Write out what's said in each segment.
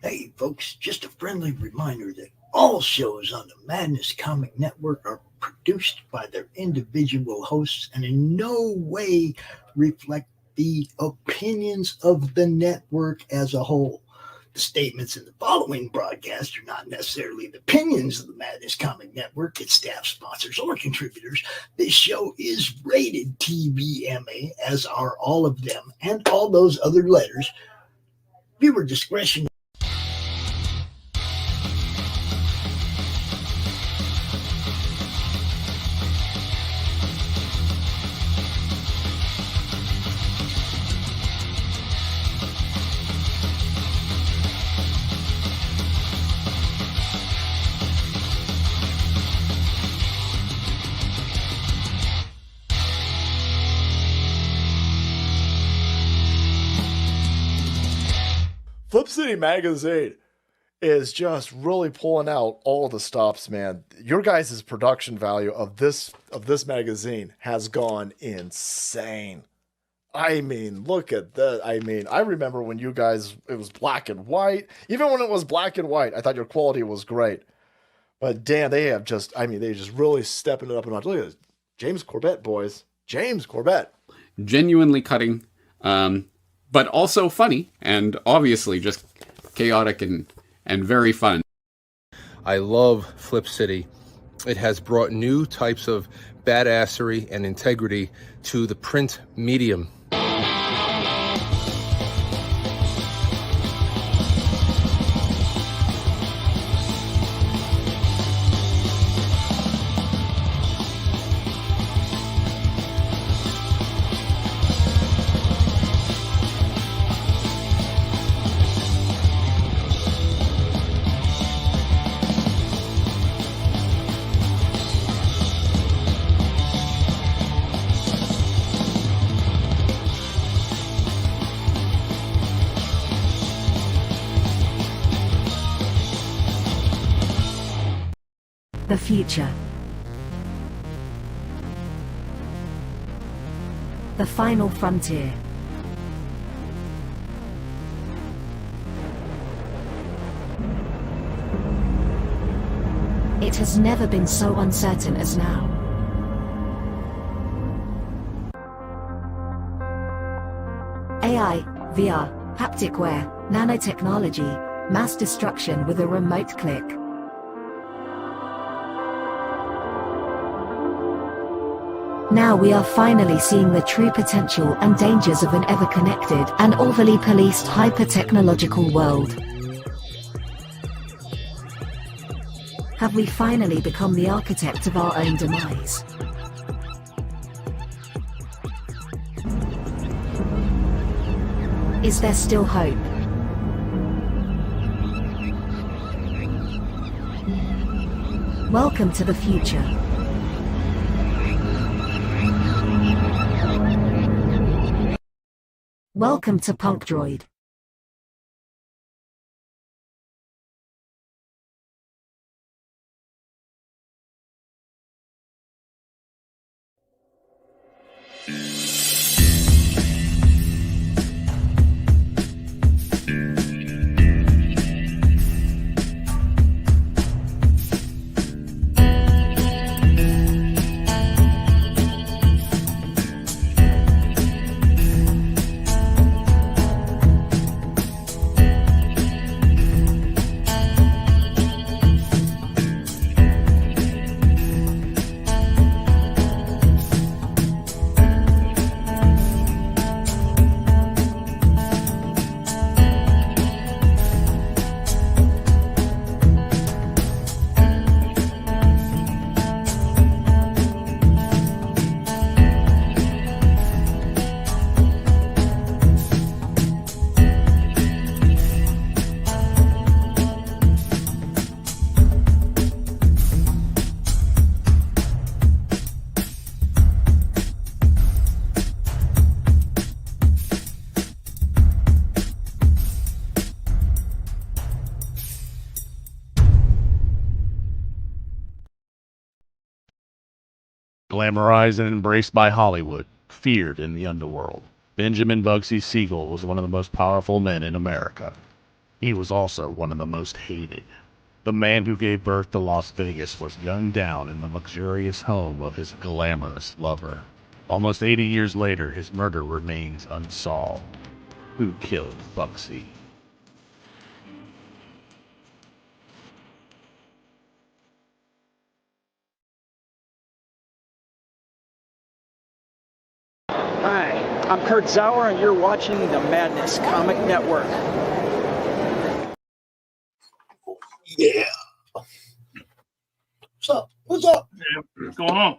Hey, folks, just a friendly reminder that all shows on the Madness Comic Network are produced by their individual hosts and in no way reflect the opinions of the network as a whole. The statements in the following broadcast are not necessarily the opinions of the Madness Comic Network, its staff, sponsors, or contributors. This show is rated TVMA, as are all of them and all those other letters. Viewer discretion. Flip City Magazine is just really pulling out all the stops, man. Your guys' production value of this magazine has gone insane. I mean, look at that. I mean, I remember when you guys, it was black and white. Even when it was black and white, I thought your quality was great. But damn, they have just, I mean, they just really stepping it up a notch. Look at this. James Corbett, boys. James Corbett. Genuinely cutting. But also funny, and obviously just chaotic and very fun. I love Flip City. It has brought new types of badassery and integrity to the print medium. The future. The final frontier. It has never been so uncertain as now. AI, VR, haptic wear, nanotechnology, mass destruction with a remote click. Now we are finally seeing the true potential and dangers of an ever-connected and overly policed hyper-technological world. Have we finally become the architect of our own demise? Is there still hope? Welcome to the future. Welcome to Punk Droid. Glamorized and embraced by Hollywood, feared in the underworld, Benjamin Bugsy Siegel was one of the most powerful men in America. He was also one of the most hated. The man who gave birth to Las Vegas was gunned down in the luxurious home of his glamorous lover. Almost 80 years later, his murder remains unsolved. Who killed Bugsy? Hi, I'm Kurtzauer, and you're watching the Madness Comic Network. Yeah. What's up? What's up? What's going on?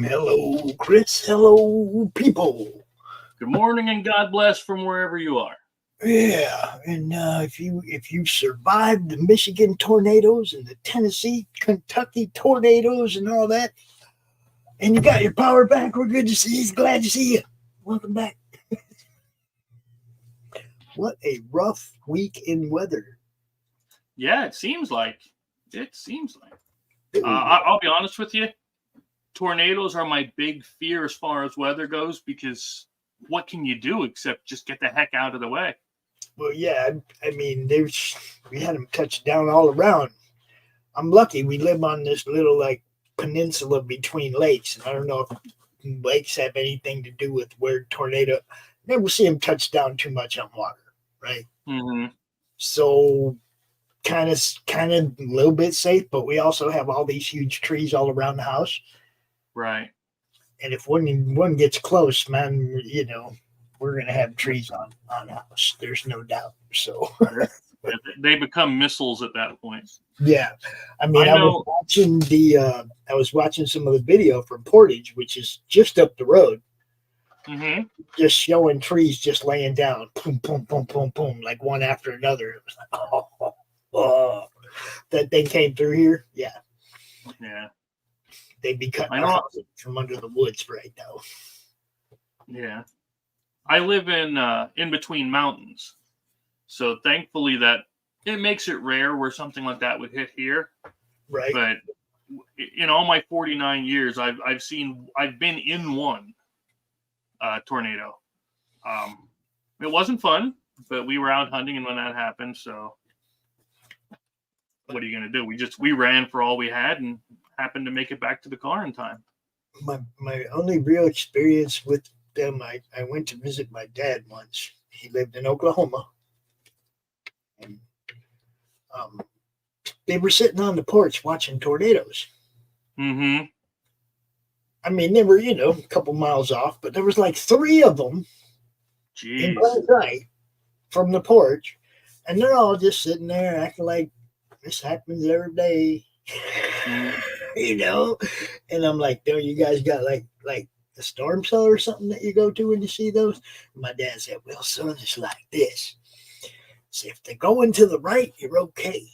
Hello, Chris. Hello, people. Good morning and God bless from wherever you are. Yeah, and if you survived the Michigan tornadoes and the Tennessee, Kentucky tornadoes and all that, and you got your power back, we're good to see you. Glad to see you. Welcome back. What a rough week in weather. Yeah, it seems like. I'll be honest with you. Tornadoes are my big fear as far as weather goes, because what can you do except just get the heck out of the way? Well, yeah, I mean, we had them touch down all around. I'm lucky we live on this little like peninsula between lakes, and I don't know if lakes have anything to do with where tornado. Never see them touch down too much on water, right? Mm-hmm. So kind of a little bit safe, but we also have all these huge trees all around the house, right? And if one gets close, man, you know, we're gonna have trees on the house. There's no doubt. So they become missiles at that point. Yeah, I mean, I was watching some of the video from Portage, which is just up the road, Mm-hmm. just showing trees just laying down, boom, boom, boom, boom, boom, like one after another. It was like, oh, that thing came through here. Yeah, they'd be cutting from under the woods right now. Yeah, I live in between mountains, so thankfully that it makes it rare where something like that would hit here. Right. But in all my 49 years, I've been in one tornado. It wasn't fun, but we were out hunting, and when that happened, so what are you going to do? We ran for all we had and happened to make it back to the car in time. My only real experience with them, I went to visit my dad once. He lived in Oklahoma. And they were sitting on the porch watching tornadoes. Mm-hmm. I mean, they were, a couple miles off, but there was like 3 of them in plain sight from the porch, and they're all just sitting there acting like this happens every day, And I'm like, "Don't you guys got like a storm cellar or something that you go to when you see those?" And my dad said, "Well, son, it's like this. So if they're going to the right, you're okay.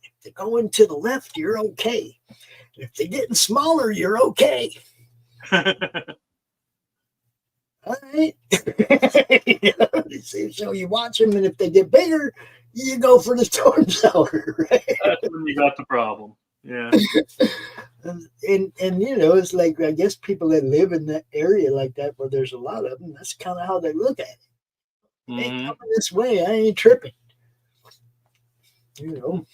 If they're going to the left, you're okay. And if they're getting smaller, you're okay." All right. So you watch them, and if they get bigger, you go for the storm cellar, right? That's when you got the problem. Yeah. And it's like, I guess people that live in that area like that where there's a lot of them, that's kind of how they look at it. Mm-hmm. Hey, coming this way, I ain't tripping. So,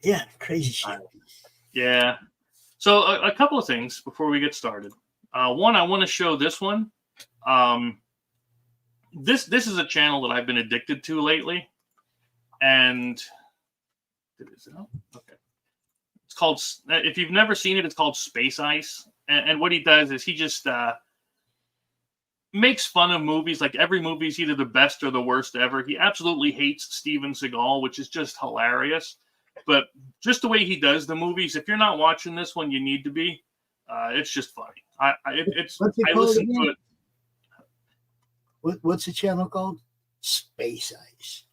yeah, crazy shit. Yeah. So a couple of things before we get started. One, I want to show this one. This is a channel that I've been addicted to lately, and is it out? Okay. It's called. If you've never seen it, it's called Space Ice. And what he does is he just makes fun of movies. Like every movie is either the best or the worst ever. He absolutely hates Steven Seagal, which is just hilarious. But just the way he does the movies, if you're not watching this one, you need to be. It's just funny. I listen to it. What's the channel called? Space Ice.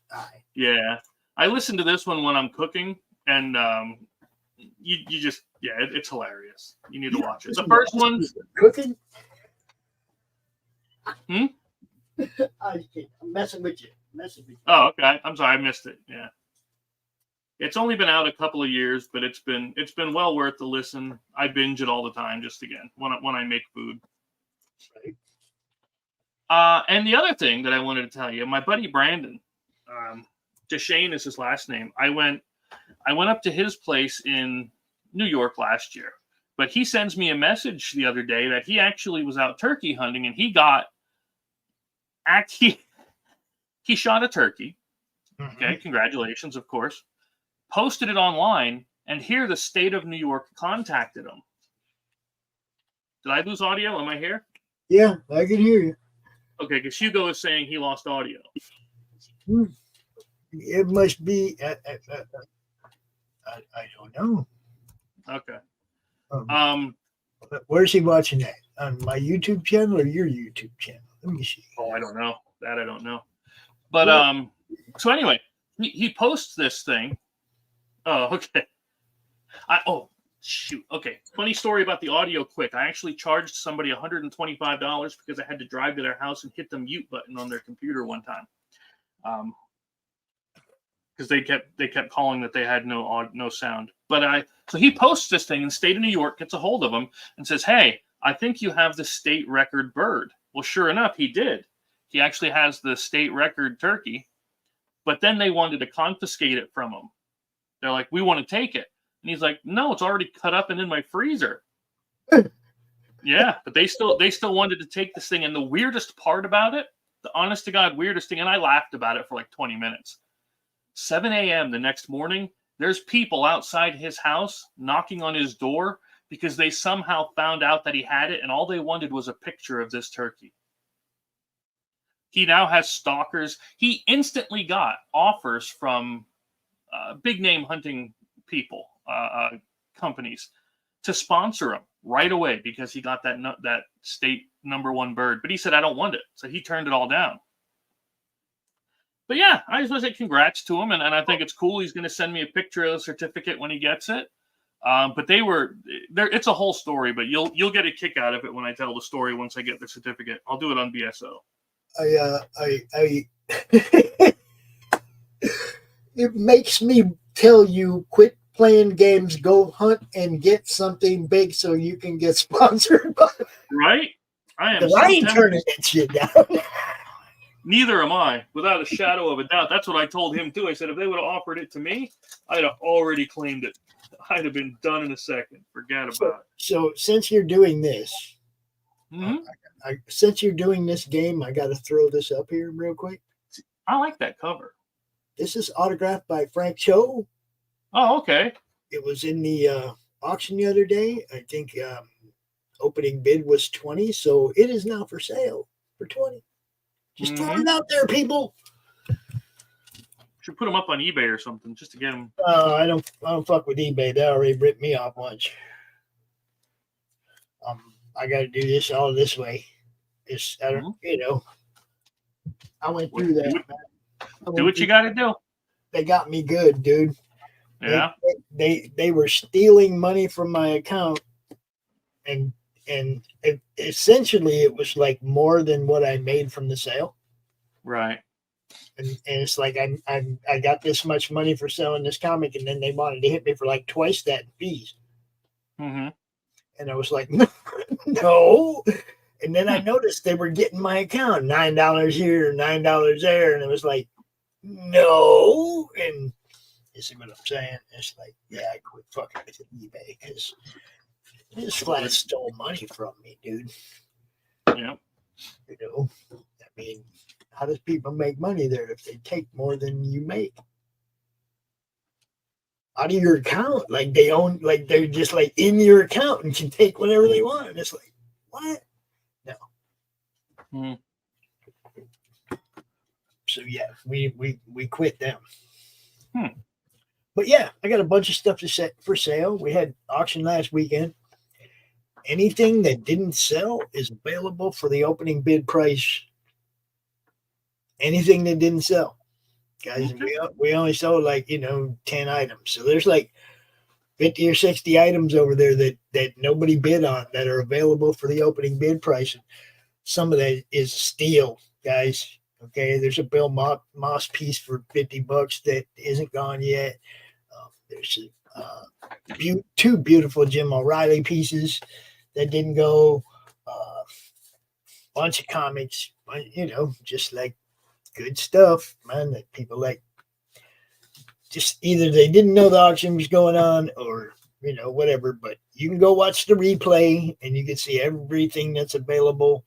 Yeah, I listen to this one when I'm cooking, and you just it's hilarious. You need to watch it. The first one, cooking. I'm messing with you. Oh, okay. I'm sorry, I missed it. Yeah. It's only been out a couple of years, but it's been well worth the listen. I binge it all the time, just again when I make food. And the other thing that I wanted to tell you, my buddy Brandon, Deshane is his last name. I went up to his place in New York last year, but he sends me a message the other day that he actually was out turkey hunting and he shot a turkey. Okay, congratulations, of course. Posted it online, and here the state of New York contacted him. Did I lose audio? Am I here? Yeah, I can hear you. Okay, because Hugo is saying he lost audio. It must be. I don't know. Okay. Where's he watching that? On my YouTube channel or your YouTube channel? Let me see. Oh, I don't know. That I don't know. But so anyway, he posts this thing. Oh, okay. Shoot. Okay. Funny story about the audio quick. I actually charged somebody $125 because I had to drive to their house and hit the mute button on their computer one time. Because they kept calling that they had no sound. But so he posts this thing, and the state of New York gets a hold of him and says, "Hey, I think you have the state record bird." Well, sure enough, he did. He actually has the state record turkey, but then they wanted to confiscate it from him. They're like, "We want to take it." And he's like, "No, it's already cut up and in my freezer." Yeah, but they still wanted to take this thing. And the weirdest part about it, the honest to God weirdest thing, and I laughed about it for like 20 minutes. 7 a.m. the next morning, there's people outside his house knocking on his door because they somehow found out that he had it, and all they wanted was a picture of this turkey. He now has stalkers. He instantly got offers from big name hunting people, companies, to sponsor him right away because he got that state #1 bird. But he said, "I don't want it." So he turned it all down. But yeah, I just want to say congrats to him, and I think it's cool. He's going to send me a picture of the certificate when he gets it. But they were there. It's a whole story, but you'll get a kick out of it when I tell the story once I get the certificate. I'll do it on BSO. It makes me tell you, quit playing games, go hunt and get something big so you can get sponsored by. Right? I ain't turning that shit down. Neither am I, without a shadow of a doubt. That's what I told him too. I said if they would have offered it to me, I'd have already claimed it. I'd have been done in a second. Forget about it. So since you're doing this, since you're doing this game, I got to throw this up here real quick. I like that cover. This is autographed by Frank Cho. Oh, okay. It was in the auction the other day. I think opening bid was 20, so it is now for sale for 20. Just throw it out there, people. Should put them up on eBay or something just to get them. I don't fuck with eBay. They already ripped me off once. I got to do this all this way. It's I went through that. Do what you got to do. They got me good, dude. Yeah. They were stealing money from my account, and essentially it was like more than what I made from the sale. Right. And it's like I got this much money for selling this comic, and then they wanted to hit me for like twice that in fees. Mm-hmm. And I was like, no. And then I noticed they were getting my account, $9 here, $9 there, and it was like, no. And you see what I'm saying? It's like, yeah, I quit fucking with eBay because this flat stole money from me, dude. Yeah. You know, I mean, how does people make money there if they take more than you make out of your account? Like they own, like they're just like in your account and can take whatever they want. And it's like, what? No. So yeah, we quit them. But yeah, I got a bunch of stuff to set for sale. We had auction last weekend. Anything that didn't sell is available for the opening bid price. Anything that didn't sell, guys. We only sold like 10 items. So there's like 50 or 60 items over there that nobody bid on that are available for the opening bid price. Some of that is steal, guys. Okay, there's a Bill Moss piece for $50 that isn't gone yet. There's two beautiful Jim O'Reilly pieces that didn't go. Bunch of comics, but just like good stuff, man, that people like. Just either they didn't know the auction was going on, or whatever. But you can go watch the replay, and you can see everything that's available.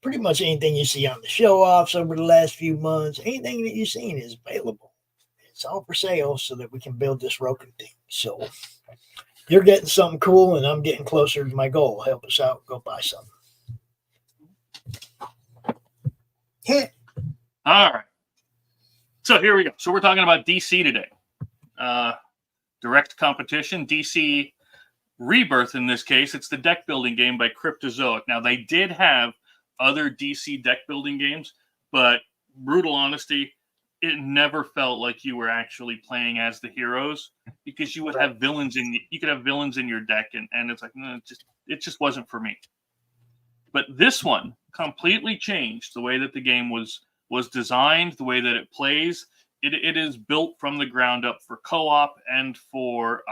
Pretty much anything you see on the show-offs over the last few months, anything that you've seen is available. It's all for sale so that we can build this Roken thing. So you're getting something cool, and I'm getting closer to my goal. Help us out. Go buy something. Yeah. All right. So here we go. So we're talking about DC today. Direct competition. DC Rebirth in this case. It's the deck building game by Cryptozoic. Now, they did have other DC deck building games, but brutal honesty, it never felt like you were actually playing as the heroes, because you would have villains in your deck, and it's like, no, it just wasn't for me. But this one completely changed the way that the game was designed, the way that it plays. It is built from the ground up for co-op and for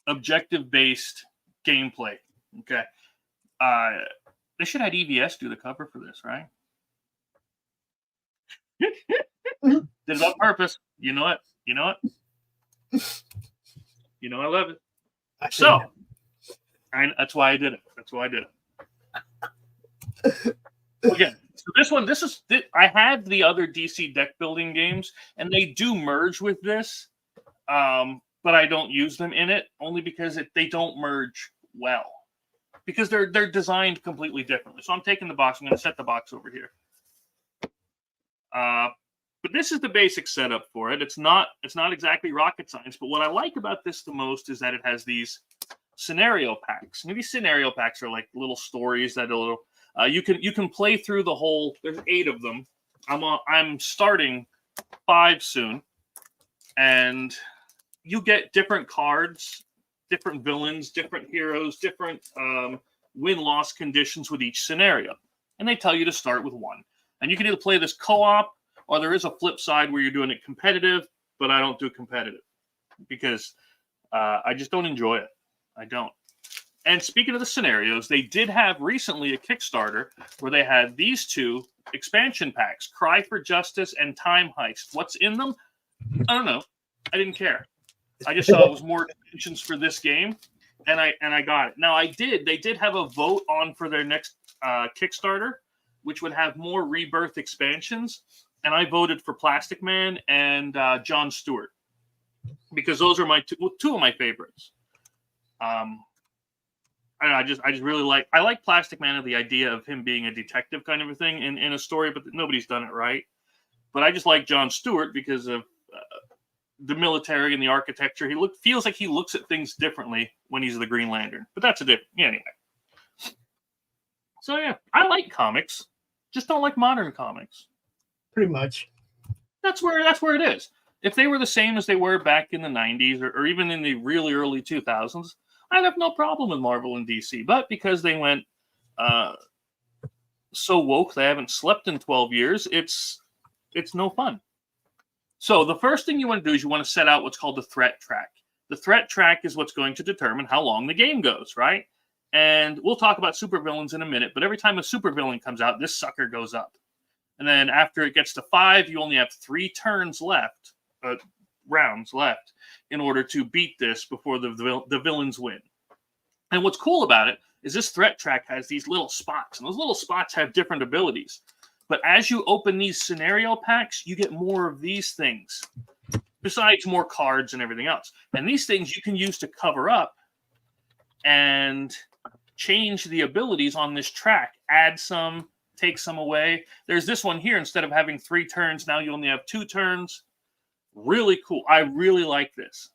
objective-based gameplay. Okay. They should have EVS do the cover for this, right? Did it on purpose. You know it. You know it. You know I love it. That's why I did it. That's why I did it. Again, so I had the other DC deck building games, and they do merge with this, but I don't use them in it only because they don't merge well, because they're designed completely differently. So I'm taking the box. I'm going to set the box over here. But this is the basic setup for it. It's not exactly rocket science, but what I like about this the most is that it has these scenario packs. And these scenario packs are like little stories that you can play through the whole. There's 8 of them. I'm starting 5 soon, and you get different cards, different villains, different heroes, different win-loss conditions with each scenario, and they tell you to start with 1. And you can either play this co-op, or there is a flip side where you're doing it competitive, but I don't do competitive because I just don't enjoy it. I don't. And speaking of the scenarios, they did have recently a Kickstarter where they had these 2 expansion packs, Cry for Justice and Time Heist. What's in them? I don't know. I didn't care. I just saw it was more expansions for this game, and I got it. Now they did have a vote on for their next Kickstarter, which would have more Rebirth expansions, and I voted for Plastic Man and John Stewart, because those are my 2 of my favorites. I just really like Plastic Man, and the idea of him being a detective kind of a thing in a story, but nobody's done it right. But I just like John Stewart because of the military and the architecture. Feels like he looks at things differently when he's the Green Lantern. But that's anyway. So yeah, I like comics, just don't like modern comics. Pretty much. That's where it is. If they were the same as they were back in the 90s or even in the really early 2000s, I'd have no problem with Marvel and DC. But because they went so woke, they haven't slept in 12 years, it's no fun. So the first thing you want to do is you want to set out what's called the threat track. The threat track is what's going to determine how long the game goes, right? And we'll talk about supervillains in a minute, but every time a supervillain comes out, this sucker goes up. And then after it gets to 5, you only have 3 turns left, rounds left, in order to beat this before the villains win. And what's cool about it is this threat track has these little spots, and those little spots have different abilities. But as you open these scenario packs, you get more of these things, besides more cards and everything else. And these things you can use to cover up and change the abilities on this track. Add some, take some away. There's this one here. Instead of having 3 turns, now you only have 2 turns. Really cool. I really like this.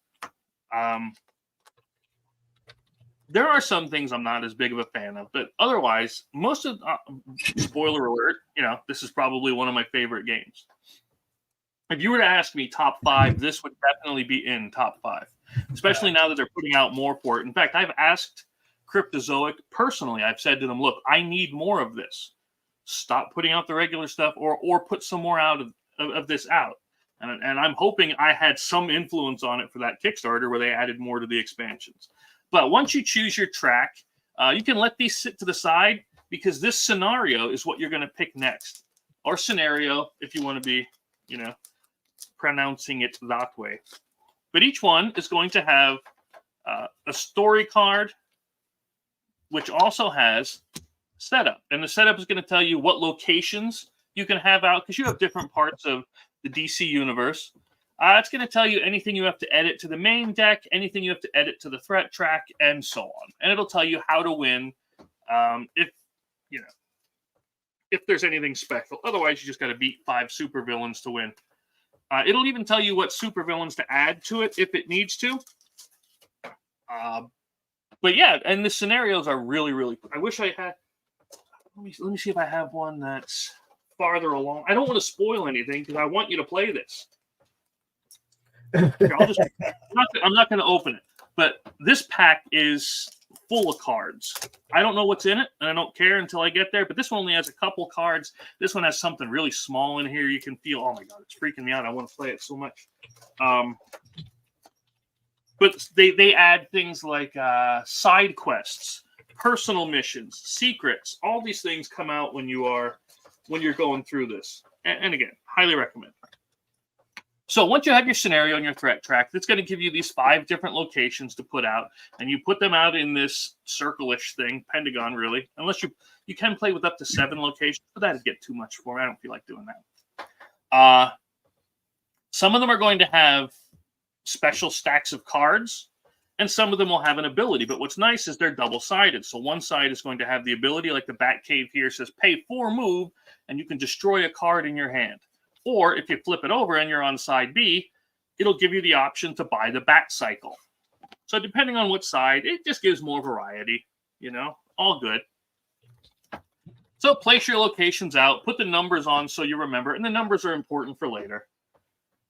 There are some things I'm not as big of a fan of, but otherwise, most of spoiler alert, this is probably one of my favorite games. If you were to ask me top 5, this would definitely be in top 5, especially now that they're putting out more for it. In fact, I've asked Cryptozoic personally. I've said to them, look, I need more of this. Stop putting out the regular stuff or put some more out of this out. And I'm hoping I had some influence on it for that Kickstarter where they added more to the expansions. But once you choose your track, You can let these sit to the side because this scenario is what you're going to pick next. Or scenario, if you want to be, pronouncing it that way. But each one is going to have a story card, which also has setup. And the setup is going to tell you what locations you can have out because you have different parts of the DC universe. It's going to tell you anything you have to edit to the main deck, anything you have to edit to the threat track, and so on. And it'll tell you how to win if there's anything special. Otherwise, you just got to beat 5 supervillains to win. It'll even tell you what supervillains to add to it if it needs to. But yeah, and the scenarios are really, really. I wish I had. Let me see if I have one that's farther along. I don't want to spoil anything because I want you to play this. Here, I'm not going to open it, but this pack is full of cards. I don't know what's in it, and I don't care until I get there. But this one only has a couple cards. This one has something really small in here. You can feel. Oh my god, it's freaking me out. I want to play it so much. But they add things like side quests, personal missions, secrets. All these things come out when you're going through this. And again, highly recommend. So once you have your scenario and your threat track, it's going to give you these 5 different locations to put out, and you put them out in this circle-ish thing, pentagon really. Unless you can play with up to 7 locations, but that'd get too much for me. I don't feel like doing that. Some of them are going to have special stacks of cards, and some of them will have an ability. But what's nice is they're double-sided. So one side is going to have the ability, like the Batcave here says, pay 4 move, and you can destroy a card in your hand. Or if you flip it over and you're on side B, it'll give you the option to buy the Bat Cycle. So depending on what side, it just gives more variety, all good. So place your locations out, put the numbers on so you remember, and the numbers are important for later.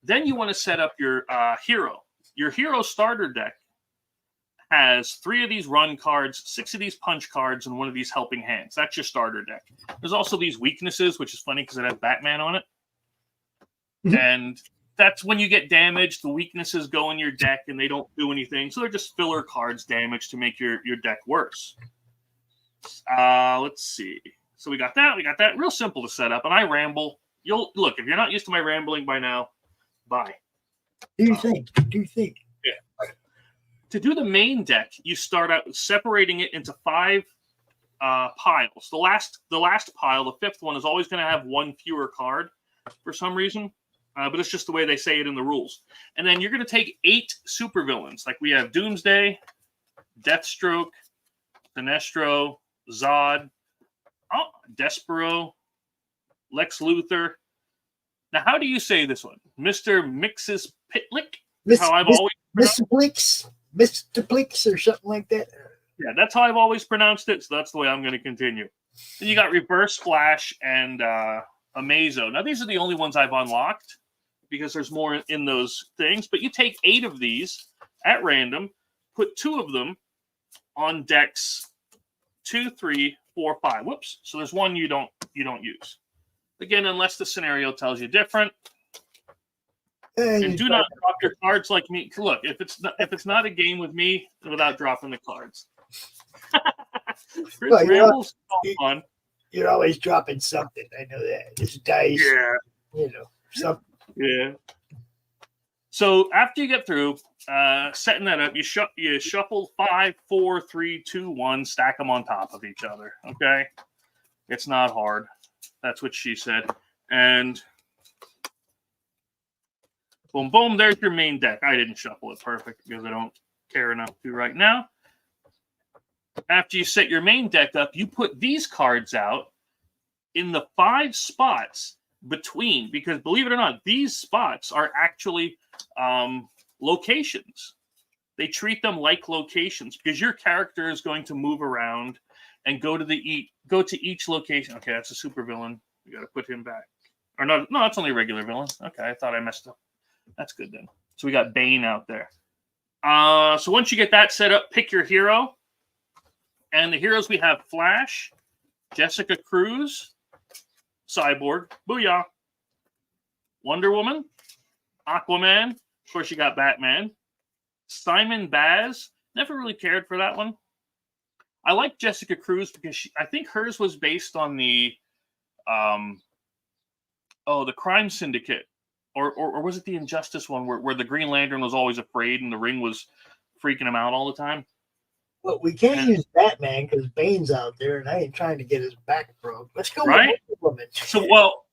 Then you want to set up your hero. Your hero starter deck has 3 of these run cards, 6 of these punch cards, and 1 of these helping hands. That's your starter deck. There's also these weaknesses, which is funny because it has Batman on it. And that's when you get damaged, the weaknesses go in your deck and they don't do anything. So they're just filler cards damaged to make your deck worse. Let's see. So we got that. Real simple to set up. And I ramble. Look, if you're not used to my rambling by now, bye. Do you think? Yeah. To do the main deck, you start out separating it into 5 piles. The last pile, the 5th one, is always going to have 1 fewer card for some reason. But it's just the way they say it in the rules. And then you're going to take 8 supervillains. Like we have Doomsday, Deathstroke, Sinestro, Zod, Despero, Lex Luthor. Now, how do you say this one? Mr. Mixes Pitlick? Mr. Blix or something like that. Yeah, that's how I've always pronounced it. So that's the way I'm going to continue. Then you got Reverse Flash and Amazo. Now, these are the only ones I've unlocked because there's more in those things. But you take 8 of these at random, put 2 of them on decks 2, 3, 4, 5. Whoops. So there's 1 you don't use. Again, unless the scenario tells you different. And do not drop your cards like me. Look, if it's not a game with me without dropping the cards. Chris Ramble's fun. You're always dropping something. I know that. It's dice. Yeah. Something. Yeah. So after you get through setting that up, you shuffle 5, 4, 3, 2, 1, stack them on top of each other. Okay? It's not hard. That's what she said. And boom, boom, there's your main deck. I didn't shuffle it perfect because I don't care enough to right now. After you set your main deck up, you put these cards out in the 5 spots between, because believe it or not, these spots are actually locations. They treat them like locations because your character is going to move around and go to each location. Okay, that's a super villain. We got to put him back. Or no, that's only a regular villain. Okay, I thought I messed up. That's good then. So we got Bane out there. So once you get that set up, pick your hero. And the heroes we have Flash, Jessica Cruz, Cyborg, Booyah, Wonder Woman, Aquaman. Of course, you got Batman. Simon Baz. Never really cared for that one. I like Jessica Cruz because I think hers was based on the the Crime Syndicate, or was it the Injustice one where the Green Lantern was always afraid and the Ring was freaking him out all the time? Well, we can't use Batman because Bane's out there, and I ain't trying to get his back broke. Let's go with Wonder Woman. So, well,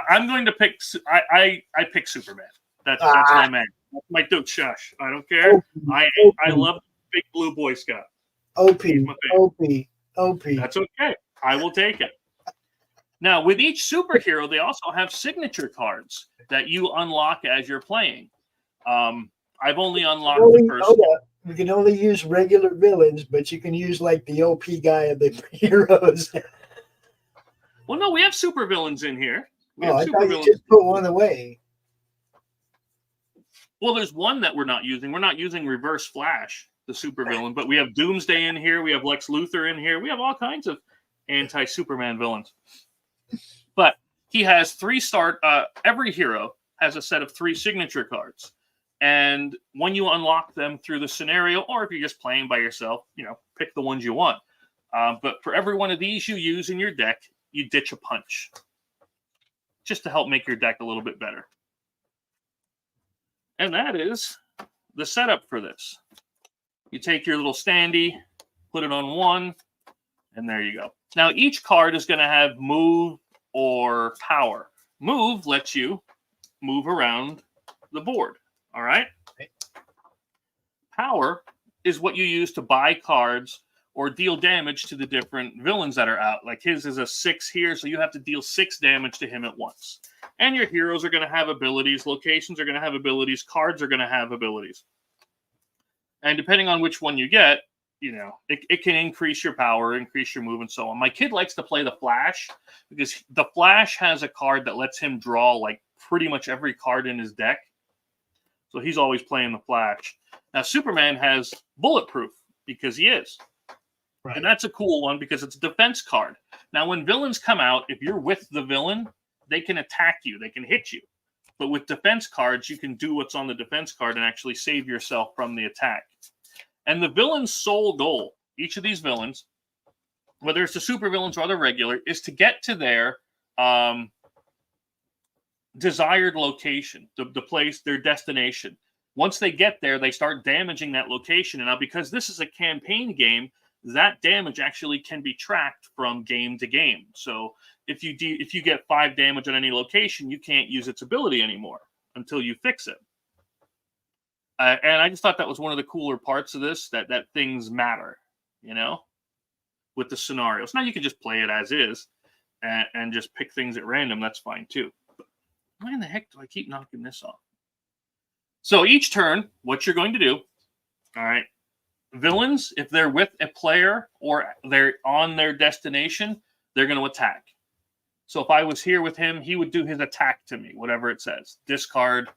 I'm going to pick. I pick Superman. That's my man. That's my dude. Shush. I don't care. I love Big Blue Boy Scout. OP. That's okay. I will take it. Now, with each superhero, they also have signature cards that you unlock as you're playing. I've only unlocked the first. You can only use regular villains, but you can use like the OP guy of the heroes. Well, no, we have super villains in here. I thought you just put one away. Well, there's one that we're not using. We're not using Reverse Flash, the supervillain, but we have Doomsday in here. We have Lex Luthor in here. We have all kinds of anti-Superman villains. But he has every hero has a set of 3 signature cards. And when you unlock them through the scenario, or if you're just playing by yourself, pick the ones you want. But for every one of these you use in your deck, you ditch a punch. Just to help make your deck a little bit better. And that is the setup for this. You take your little standee, put it on 1, and there you go. Now, each card is going to have move or power. Move lets you move around the board. All right? Power is what you use to buy cards or deal damage to the different villains that are out. Like his is a 6 here, so you have to deal 6 damage to him at once. And your heroes are going to have abilities, locations are going to have abilities, cards are going to have abilities. And depending on which one you get, it can increase your power, increase your move, and so on. My kid likes to play the Flash because the Flash has a card that lets him draw like pretty much every card in his deck. So he's always playing the Flash. Now, Superman has Bulletproof because he is. Right. And that's a cool one because it's a defense card. Now, when villains come out, if you're with the villain, they can attack you. They can hit you. But with defense cards, you can do what's on the defense card and actually save yourself from the attack. And the villain's sole goal, each of these villains, whether it's the super villains or the regular, is to get to their desired location, the place, their destination. Once they get there, they start damaging that location. And now, because this is a campaign game, that damage actually can be tracked from game to game. So if you get 5 damage on any location, you can't use its ability anymore until you fix it. And I just thought that was one of the cooler parts of this, that things matter, with the scenarios. Now you can just play it as is and just pick things at random. That's fine too. But why in the heck do I keep knocking this off? So each turn, what you're going to do, all right, villains, if they're with a player or they're on their destination, they're going to attack. So if I was here with him, he would do his attack to me, whatever it says. Discard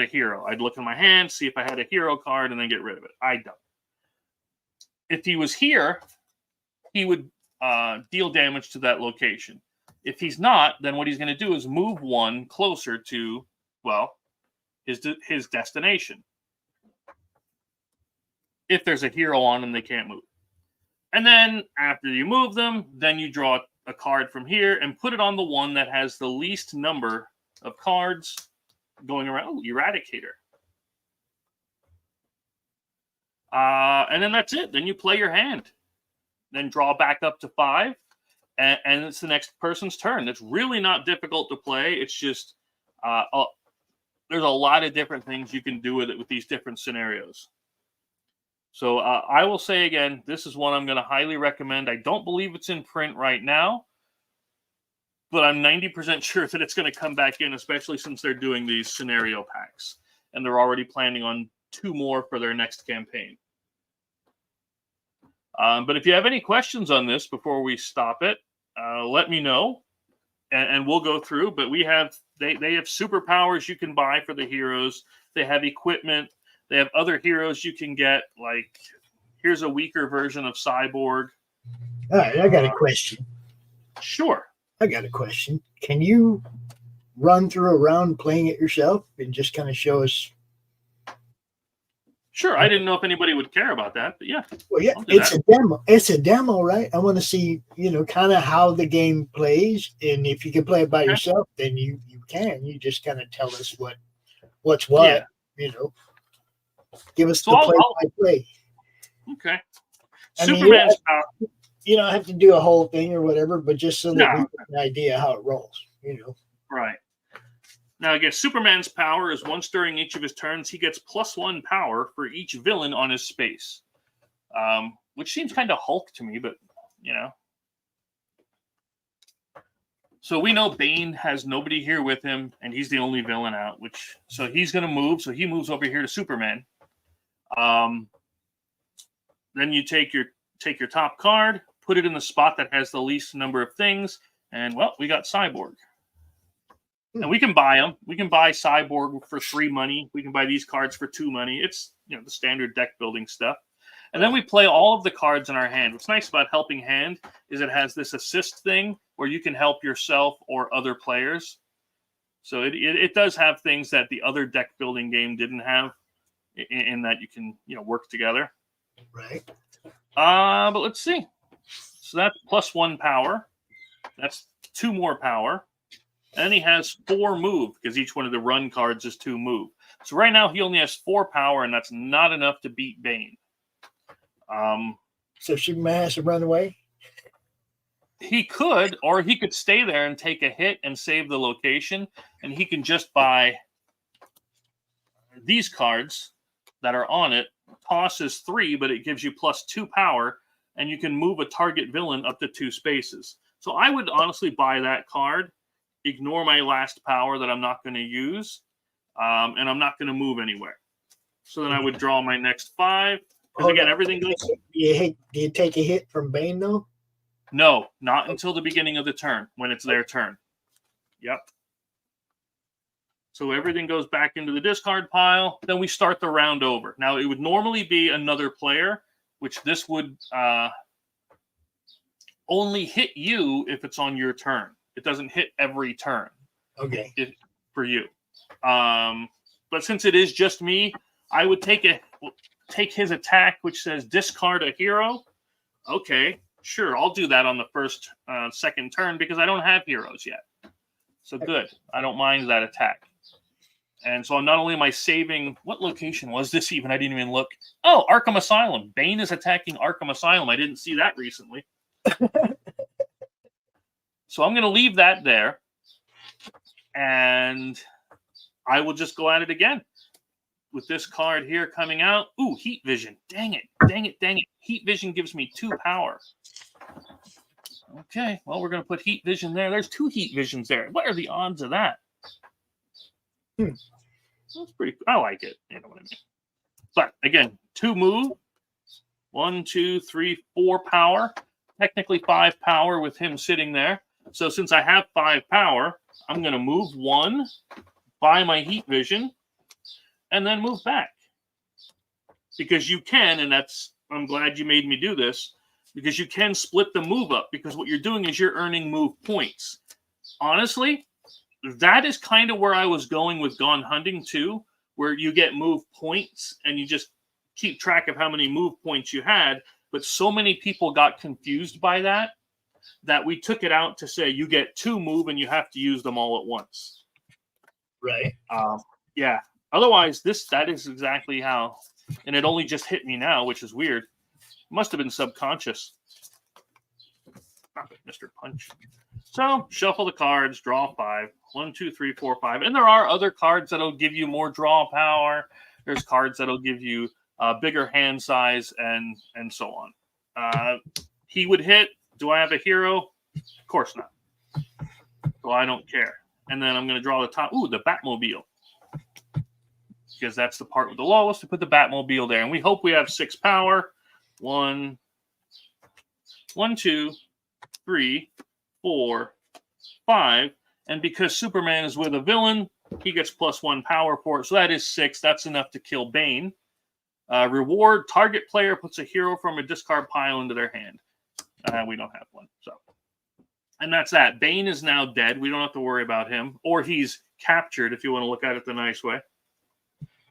a hero. I'd look in my hand, see if I had a hero card, and then get rid of it. I don't. If he was here, he would deal damage to that location. If he's not, then what he's going to do is move 1 closer to, his destination. If there's a hero on them, they can't move. And then after you move them, then you draw a card from here and put it on the one that has the least number of cards going around. Eradicator. And then that's it. Then you play your hand. Then draw back up to 5. And it's the next person's turn. It's really not difficult to play. It's just there's a lot of different things you can do with it with these different scenarios. So I will say again, this is one I'm going to highly recommend. I don't believe it's in print right now, but I'm 90% sure that it's going to come back in, especially since they're doing these scenario packs. And they're already planning on 2 more for their next campaign. But if you have any questions on this before we stop it, let me know, and we'll go through. But they have superpowers you can buy for the heroes. They have equipment. They have other heroes you can get. Like, here's a weaker version of Cyborg. All right, I got a question. Sure. I got a question. Can you run through a round playing it yourself and just kind of show us Sure, I didn't know if anybody would care about that, but yeah. Well, yeah, I'll do it's that. a demo. It's a demo, right? I want to see, kind of how the game plays, and if you can play it by yourself, then you can. You just kind of tell us what's what. Give us So the I'll- play-by-play. Okay. I mean, Superman's power. You don't have to do a whole thing or whatever, but just so that No. we get an idea how it rolls. Right. Now, again, Superman's power is once during each of his turns, he gets +1 power for each villain on his space. Which seems kind of Hulk to me, but, So we know Bane has nobody here with him, and he's the only villain out, so he's going to move. So he moves over here to Superman. Then you take your top card, put it in the spot that has the least number of things, and, well, we got Cyborg. And we can buy them. We can buy Cyborg for 3 money. We can buy these cards for 2 money. It's, the standard deck building stuff. And then we play all of the cards in our hand. What's nice about Helping Hand is it has this assist thing where you can help yourself or other players. So it does have things that the other deck building game didn't have, in that you can, work together. Right. But let's see. So that's +1 power. That's 2 more power. And then he has 4 move, because each one of the run cards is 2 move. So right now he only has 4 power, and that's not enough to beat Bane. So Superman has to run away? He could, or he could stay there and take a hit and save the location, and he can just buy these cards that are on it. Toss is 3, but it gives you +2 power, and you can move a target villain up to 2 spaces. So I would honestly buy that card, ignore my last power that I'm not going to use, and I'm not going to move anywhere. So then I would draw my next 5. Because again, everything goes. Do you take a hit from Bane though? No, not until the beginning of the turn, when it's their turn. Yep. So everything goes back into the discard pile. Then we start the round over. Now, it would normally be another player, which this would only hit you if it's on your turn. It doesn't hit every turn. Okay. For you. But since it is just me, I would take his attack, which says discard a hero. Okay, sure, I'll do that on the second turn because I don't have heroes yet. So good, I don't mind that attack. And so not only am I saving, what location was this even? I didn't even look. Oh, Arkham Asylum. Bane is attacking Arkham Asylum. I didn't see that recently. So I'm going to leave that there. And I will just go at it again. With this card here coming out. Ooh, Heat Vision. Dang it. Heat Vision gives me 2 power. Okay, well, we're going to put Heat Vision there. There's 2 Heat Visions there. What are the odds of that? That's pretty cool. I like it. You know what I mean? But, again, 2 move. 1, 2, 3, 4 power. Technically 5 power with him sitting there. So since I have 5 power, I'm going to move 1, buy my Heat Vision, and then move back. Because you can, and I'm glad you made me do this, because you can split the move up, because what you're doing is you're earning move points. Honestly, that is kind of where I was going with Gone Hunting too, where you get move points, and you just keep track of how many move points you had, but so many people got confused by that we took it out to say you get 2 move and you have to use them all at once. Right. Yeah. Otherwise, that is exactly how, and it only just hit me now, which is weird. Must have been subconscious. Mr. Punch. So, shuffle the cards, draw 5. 1, 2, 3, 4, 5. And there are other cards that'll give you more draw power. There's cards that'll give you bigger hand size and so on. He would hit. Do I have a hero? Of course not. So I don't care. And then I'm going to draw the top. Ooh, the Batmobile. Because that's the part with the lowest, to put the Batmobile there. And we hope we have 6 power. 1, 2, 3, 4, 5. And because Superman is with a villain, he gets +1 power for it. So that is 6. That's enough to kill Bane. Reward, target player puts a hero from a discard pile into their hand. We don't have one. So, and that's that. Bane is now dead. We don't have to worry about him. Or he's captured, if you want to look at it the nice way.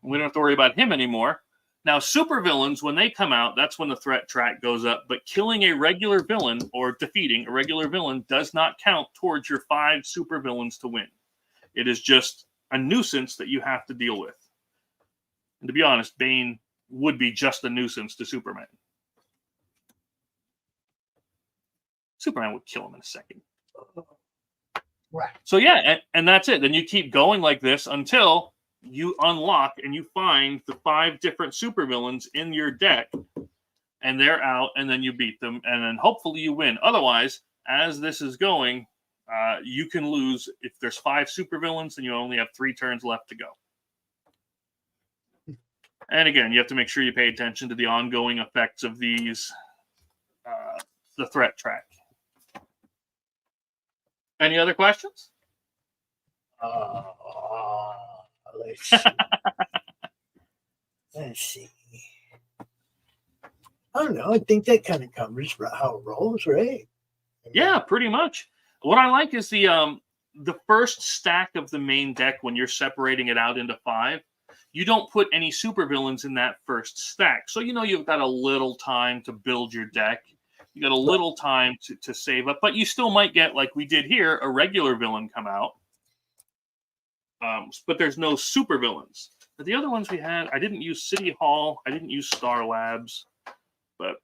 We don't have to worry about him anymore. Now, supervillains, when they come out, that's when the threat track goes up. But killing a regular villain or defeating a regular villain does not count towards your 5 supervillains to win. It is just a nuisance that you have to deal with. And to be honest, Bane would be just a nuisance to Superman. Superman would kill him in a second. Right. So yeah, and that's it. Then you keep going like this until you unlock and you find the 5 different supervillains in your deck, and they're out, and then you beat them, and then hopefully you win. Otherwise, as this is going, you can lose. If there's 5 supervillains, then you only have 3 turns left to go. And again, you have to make sure you pay attention to the ongoing effects of these, the threat track. Any other questions? Let's see. Let's see. I don't know. I think that kind of covers how it rolls, right? Yeah, pretty much. What I like is the first stack of the main deck when you're separating it out into 5. You don't put any supervillains in that first stack. So you know you've got a little time to build your deck. You got a little time to save up, but you still might get, like we did here, a regular villain come out. But there's no supervillains. But the other ones we had, I didn't use City Hall. I didn't use Star Labs. But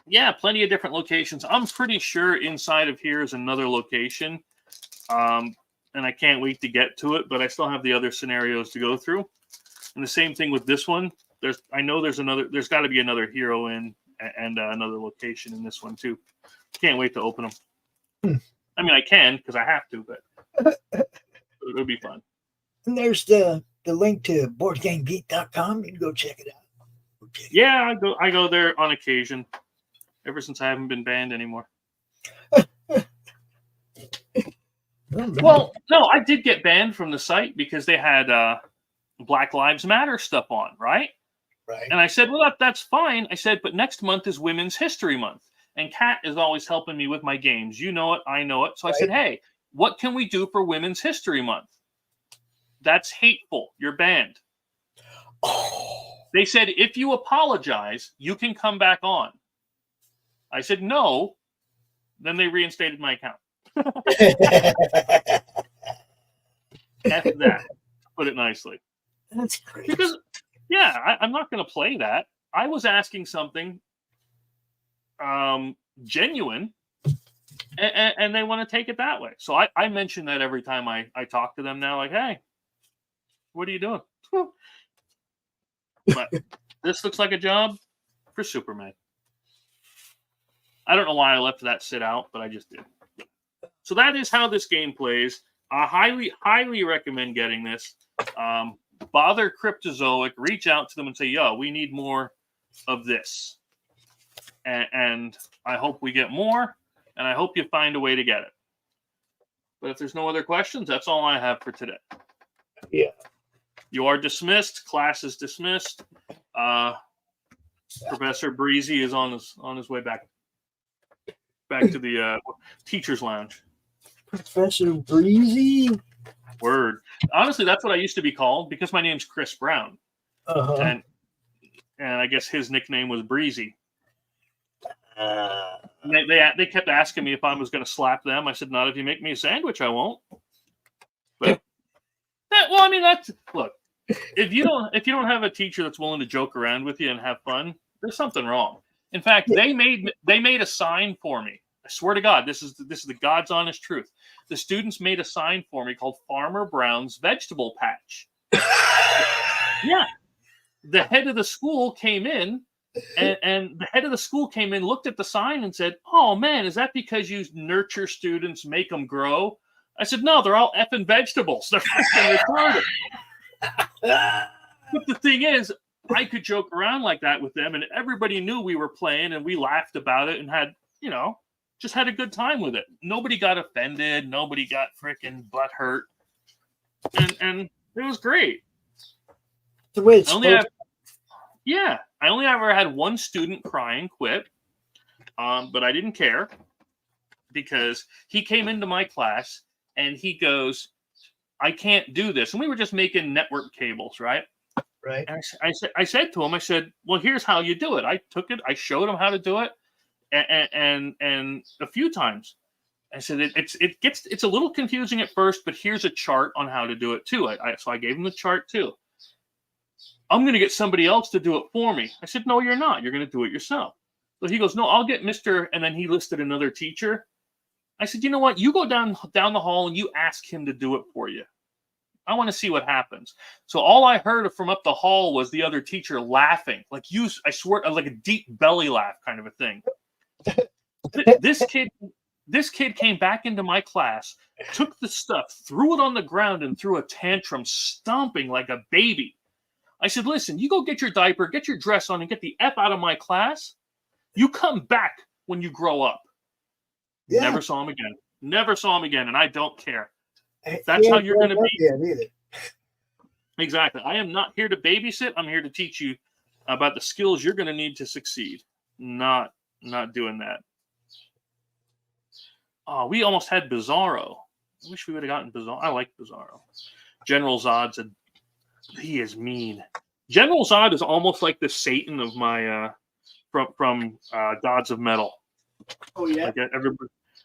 yeah, plenty of different locations. I'm pretty sure inside of here is another location. And I can't wait to get to it, but I still have the other scenarios to go through. And the same thing with this one. I know there's got to be another hero in and another location in this one too. Can't wait to open them. I mean, I can because I have to, but it'll be fun. And there's the link to boardgamegeek.com. You can go check it out. Yeah, I go there on occasion. Ever since I haven't been banned anymore. Well, no, I did get banned from the site because they had Black Lives Matter stuff on, right? Right. And I said, well, that's fine. I said, but next month is Women's History Month. And Kat is always helping me with my games. You know it. I know it. So I said, hey, what can we do for Women's History Month? That's hateful. You're banned. Oh. They said, if you apologize, you can come back on. I said, no. Then they reinstated my account. F that. Put it nicely. That's crazy. Because, yeah, I'm not going to play that. I was asking something genuine, and they want to take it that way. So I mention that every time I talk to them now, like, hey, what are you doing? But this looks like a job for Superman. I don't know why I left that sit out, but I just did. So that is how this game plays. I highly, highly recommend getting this. Bother Cryptozoic, reach out to them and say, yo, we need more of this. And I hope we get more, and I hope you find a way to get it. But if there's no other questions, that's all I have for today. Yeah. You are dismissed. Class is dismissed. Professor Breezy is on his way back to the teacher's lounge. Professor Breezy? Word. Honestly, that's what I used to be called because my name's Chris Brown. Uh-huh. And I guess his nickname was Breezy. They kept asking me if I was going to slap them. I said, not if you make me a sandwich, I won't. But well, I mean, look. If you don't have a teacher that's willing to joke around with you and have fun, there's something wrong. In fact, they made a sign for me. I swear to God, this is the God's honest truth. The students made a sign for me called Farmer Brown's Vegetable Patch. Yeah. The head of the school came in, and the head of the school came in, looked at the sign, and said, "Oh man, is that because you nurture students, make them grow?" I said, "No, they're all effing vegetables. They're fucking retarded." But the thing is, I could joke around like that with them, and everybody knew we were playing, and we laughed about it, and had just had a good time with it. Nobody got offended. Nobody got freaking butt hurt, and it was great. The way it's I only ever had one student cry and quit, but I didn't care because he came into my class and he goes, "I can't do this." And we were just making network cables, right? Right. And I said to him, I said, well, here's how you do it. I took it, I showed him how to do it, and a few times. I said it's a little confusing at first, but here's a chart on how to do it too. So I gave him the chart too. I'm going to get somebody else to do it for me. I said, no, you're not. You're going to do it yourself. So he goes, no, I'll get Mr. And then he listed another teacher. I said, you know what? You go down the hall and you ask him to do it for you. I want to see what happens. So all I heard from up the hall was the other teacher laughing, like I swear, like a deep belly laugh kind of a thing. This kid came back into my class, took the stuff, threw it on the ground, and threw a tantrum, stomping like a baby. I said, listen, you go get your diaper, get your dress on, and get the F out of my class. You come back when you grow up. Yeah. Never saw him again. Never saw him again, and I don't care. That's how you're going to be. Exactly. I am not here to babysit. I'm here to teach you about the skills you're going to need to succeed. Not doing that. Oh, we almost had Bizarro. I wish we would have gotten Bizarro. I like Bizarro. General Zod said he is mean. General Zod is almost like the Satan of my from Gods of Metal. Oh yeah. Like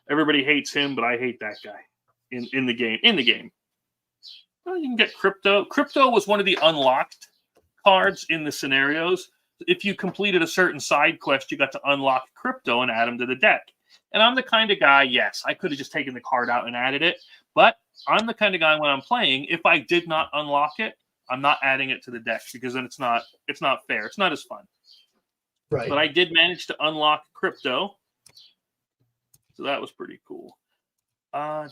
everybody hates him, but I hate that guy in the game. In the game. Well, you can get Crypto. Crypto was one of the unlocked cards in the scenarios. If you completed a certain side quest, you got to unlock Crypto and add him to the deck. And I'm the kind of guy, yes, I could have just taken the card out and added it. But I'm the kind of guy when I'm playing, if I did not unlock it, I'm not adding it to the deck because then it's not fair. It's not as fun. Right. But I did manage to unlock Crypto. So that was pretty cool.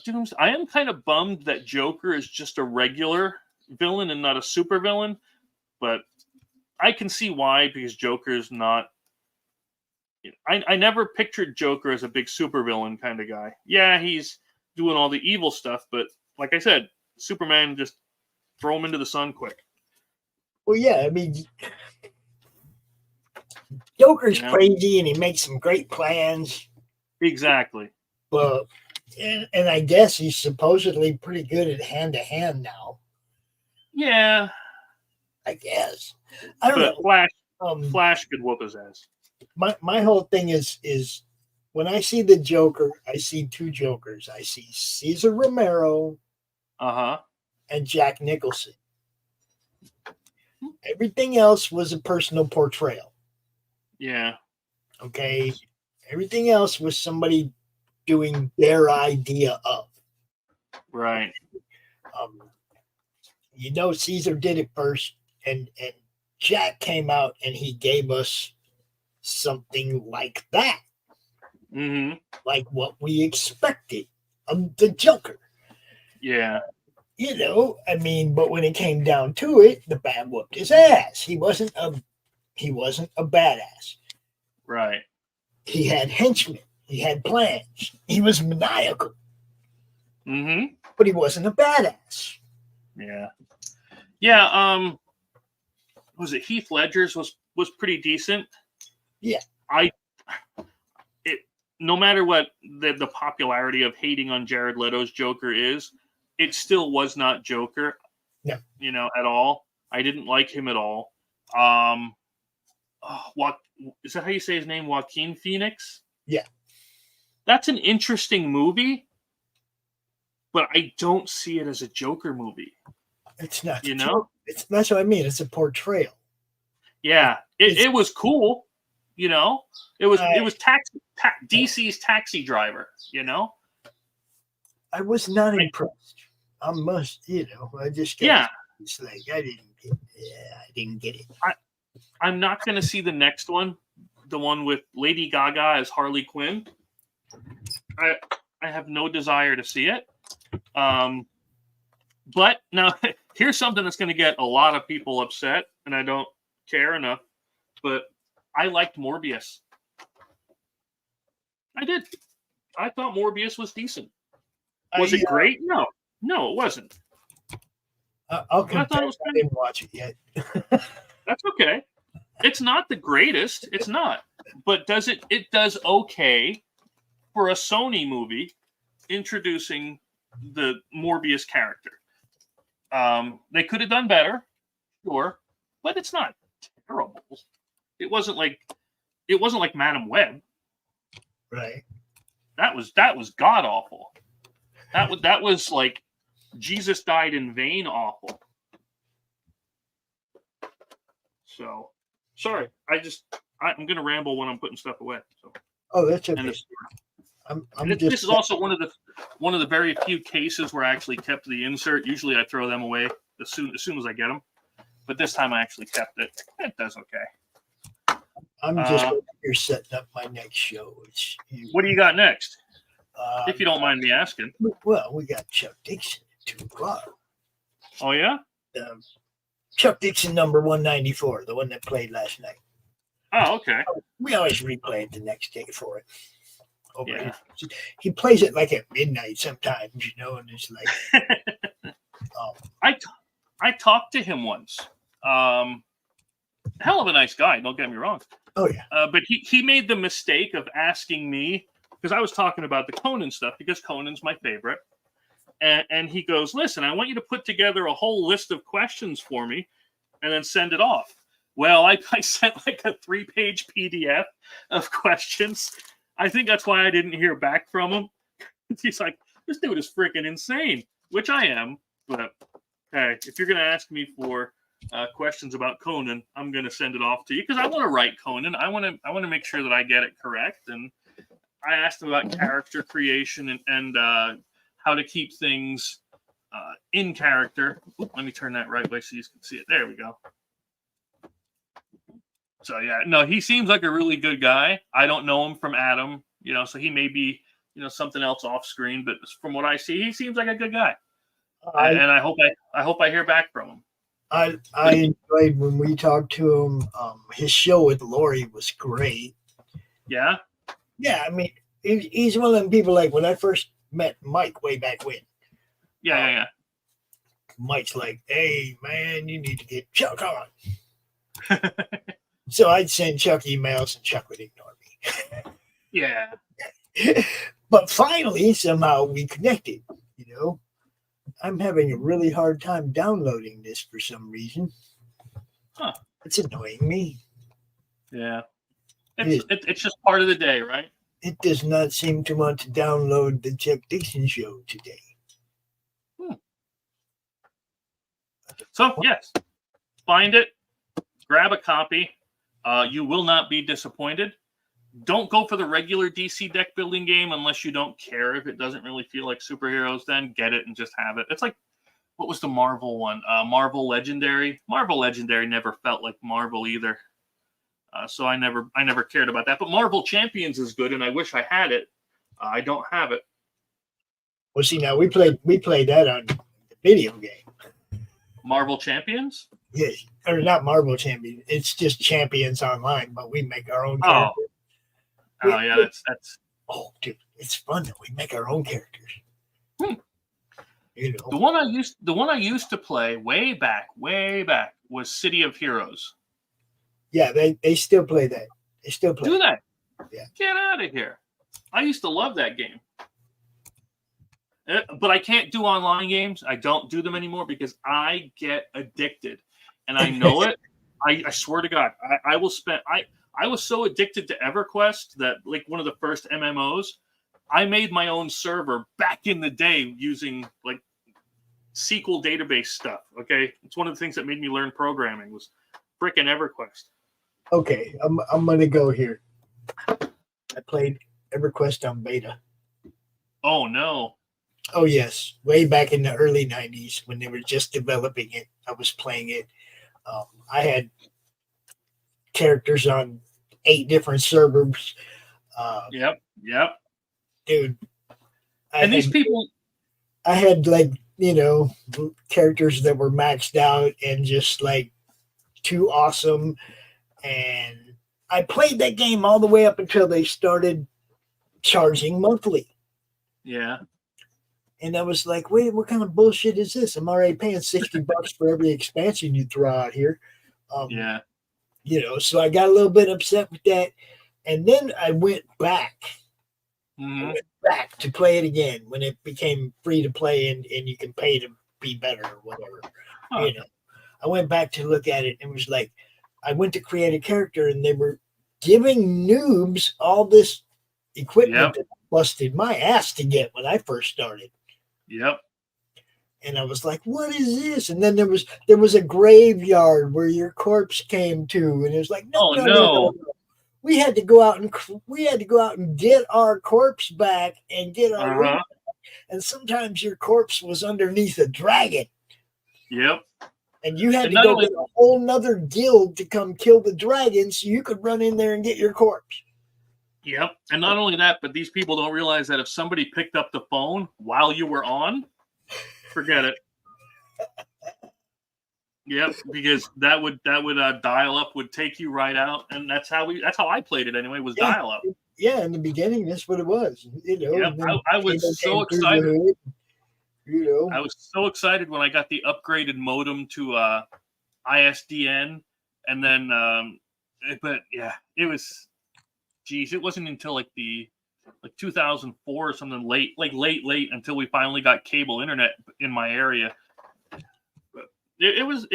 Dooms, I am kind of bummed that Joker is just a regular villain and not a super villain. But I can see why, because Joker is not. I never pictured Joker as a big supervillain kind of guy. Yeah, he's doing all the evil stuff, but like I said, Superman just throw him into the sun quick. Well, yeah, I mean, Joker's crazy and he makes some great plans. Exactly. But and I guess he's supposedly pretty good at hand-to-hand now. Yeah. I guess. I don't know. Flash could whoop his ass. My whole thing is when I see the Joker, I see two Jokers. I see Cesar Romero and Jack Nicholson. Everything else was a personal portrayal. Yeah. Okay. Everything else was somebody doing their idea of. Right. Caesar did it first, and Jack came out and he gave us something like that. Mm-hmm. Like what we expected of the Joker. Yeah. I mean, but when it came down to it, the Bat whooped his ass. He wasn't a badass. Right. He had henchmen. He had plans. He was maniacal. Mm-hmm. But he wasn't a badass. Yeah. Yeah, was it Heath Ledger's was pretty decent. Yeah. No matter what the popularity of hating on Jared Leto's Joker is, it still was not Joker. No. At all. I didn't like him at all. What is that how you say his name? Joaquin Phoenix? Yeah. That's an interesting movie, but I don't see it as a Joker movie. It's not. That's what I mean. It's a portrayal. Yeah. It was cool. It was DC's Taxi Driver. I was not impressed. I just got it's like I didn't get it. I'm not going to see the next one, the one with Lady Gaga as Harley Quinn. I have no desire to see it. But now here's something that's going to get a lot of people upset, and I don't care enough. But I liked Morbius. I did. I thought Morbius was decent. Was it great? No, it wasn't. I didn't watch it yet. That's okay. It's not the greatest. It's not. But it does okay for a Sony movie introducing the Morbius character. They could have done better, sure. but it's not terrible. It wasn't like Madam Web. Right. That was god awful. That was like Jesus died in vain awful. So sorry, I'm gonna ramble when I'm putting stuff away. So that's okay. This is also one of the very few cases where I actually kept the insert. Usually I throw them away as soon as I get them, but this time I actually kept it. It does okay. I'm just here setting up my next show. What do you got next? If you don't mind me asking. Well, we got Chuck Dixon at 2:00. Oh yeah? Chuck Dixon number 194, the one that played last night. Oh, okay. We always replay it the next day for it. Yeah. He plays it like at midnight sometimes, and it's like I talked to him once. Hell of a nice guy, don't get me wrong. Oh yeah. But he made the mistake of asking me, because I was talking about the Conan stuff, because Conan's my favorite. And he goes, listen, I want you to put together a whole list of questions for me and then send it off. Well, I sent like a 3-page PDF of questions. I think that's why I didn't hear back from him. He's like, this dude is freaking insane, which I am. But hey, if you're going to ask me for questions about Conan, I'm going to send it off to you because I want to write Conan. I want to make sure that I get it correct. And I asked him about character creation and how to keep things in character. Oop, let me turn that right way so you can see it. There we go. So yeah, no, he seems like a really good guy. I don't know him from Adam, so he may be, something else off screen, but from what I see, he seems like a good guy. And I hope I hear back from him. I enjoyed when we talked to him. His show with Laurie was great. Yeah? Yeah, I mean, he's one of them people like when I first met Mike way back when. Yeah. Mike's like, hey, man, you need to get Chuck on. So I'd send Chuck emails and Chuck would ignore me. Yeah. But finally, somehow we connected, I'm having a really hard time downloading this for some reason. Huh. It's annoying me. Yeah. It's just part of the day, right? It does not seem to want to download the Chuck Dixon show today. So, yes. Find it. Grab a copy. You will not be disappointed. Don't go for the regular DC deck building game unless you don't care if it doesn't really feel like superheroes. Then get it and just have it. It's like, what was the Marvel one? Marvel Legendary. Marvel Legendary never felt like Marvel either. So I never cared about that. But Marvel Champions is good, and I wish I had it. I don't have it. Well, see, now we played that on the video game. Marvel Champions? Yes, or not Marvel Champions. It's just Champions Online, but we make our own characters. Oh yeah, that's. Oh, dude, it's fun that we make our own characters. The one I used to play way back was City of Heroes. Yeah, they still play that. They still play. Do that? Yeah. Get out of here! I used to love that game. But I can't do online games. I don't do them anymore because I get addicted, and I know it. I swear to God, I will spend. I was so addicted to EverQuest that, like, one of the first MMOs, I made my own server back in the day using like SQL database stuff. Okay, it's one of the things that made me learn programming was frickin' EverQuest. Okay, I'm gonna go here. I played EverQuest on beta. Oh no. Oh yes, way back in the early 90s when they were just developing it, I was playing it. I had characters on 8 different servers. Yep. Dude. These people, I had like, characters that were maxed out and just like too awesome. And I played that game all the way up until they started charging monthly. Yeah. And I was like, wait, what kind of bullshit is this? I'm already paying $60 for every expansion you throw out here. Yeah. So I got a little bit upset with that. And then I went back. Mm-hmm. I went back to play it again when it became free to play and you can pay to be better or whatever. Huh. I went back to look at it and was like, I went to create a character and they were giving noobs all this equipment that I busted my ass to get when I first started. Yep. And I was like, what is this? And then there was a graveyard where your corpse came to, and it was like, no. We had to go out and get our corpse back and get our ring back. And sometimes your corpse was underneath a dragon. Yep. And you had to go get a whole nother guild to come kill the dragon so you could run in there and get your corpse. Yep. And not only that, but these people don't realize that if somebody picked up the phone while you were on, forget it. Yep, because that would dial up would take you right out, and that's how I played it anyway. Was dial up. Yeah, in the beginning, that's what it was. Yep, I was so excited. I was so excited when I got the upgraded modem to ISDN, and then, but yeah, it was. Geez, it wasn't until like 2004 or something late until we finally got cable internet in my area. It was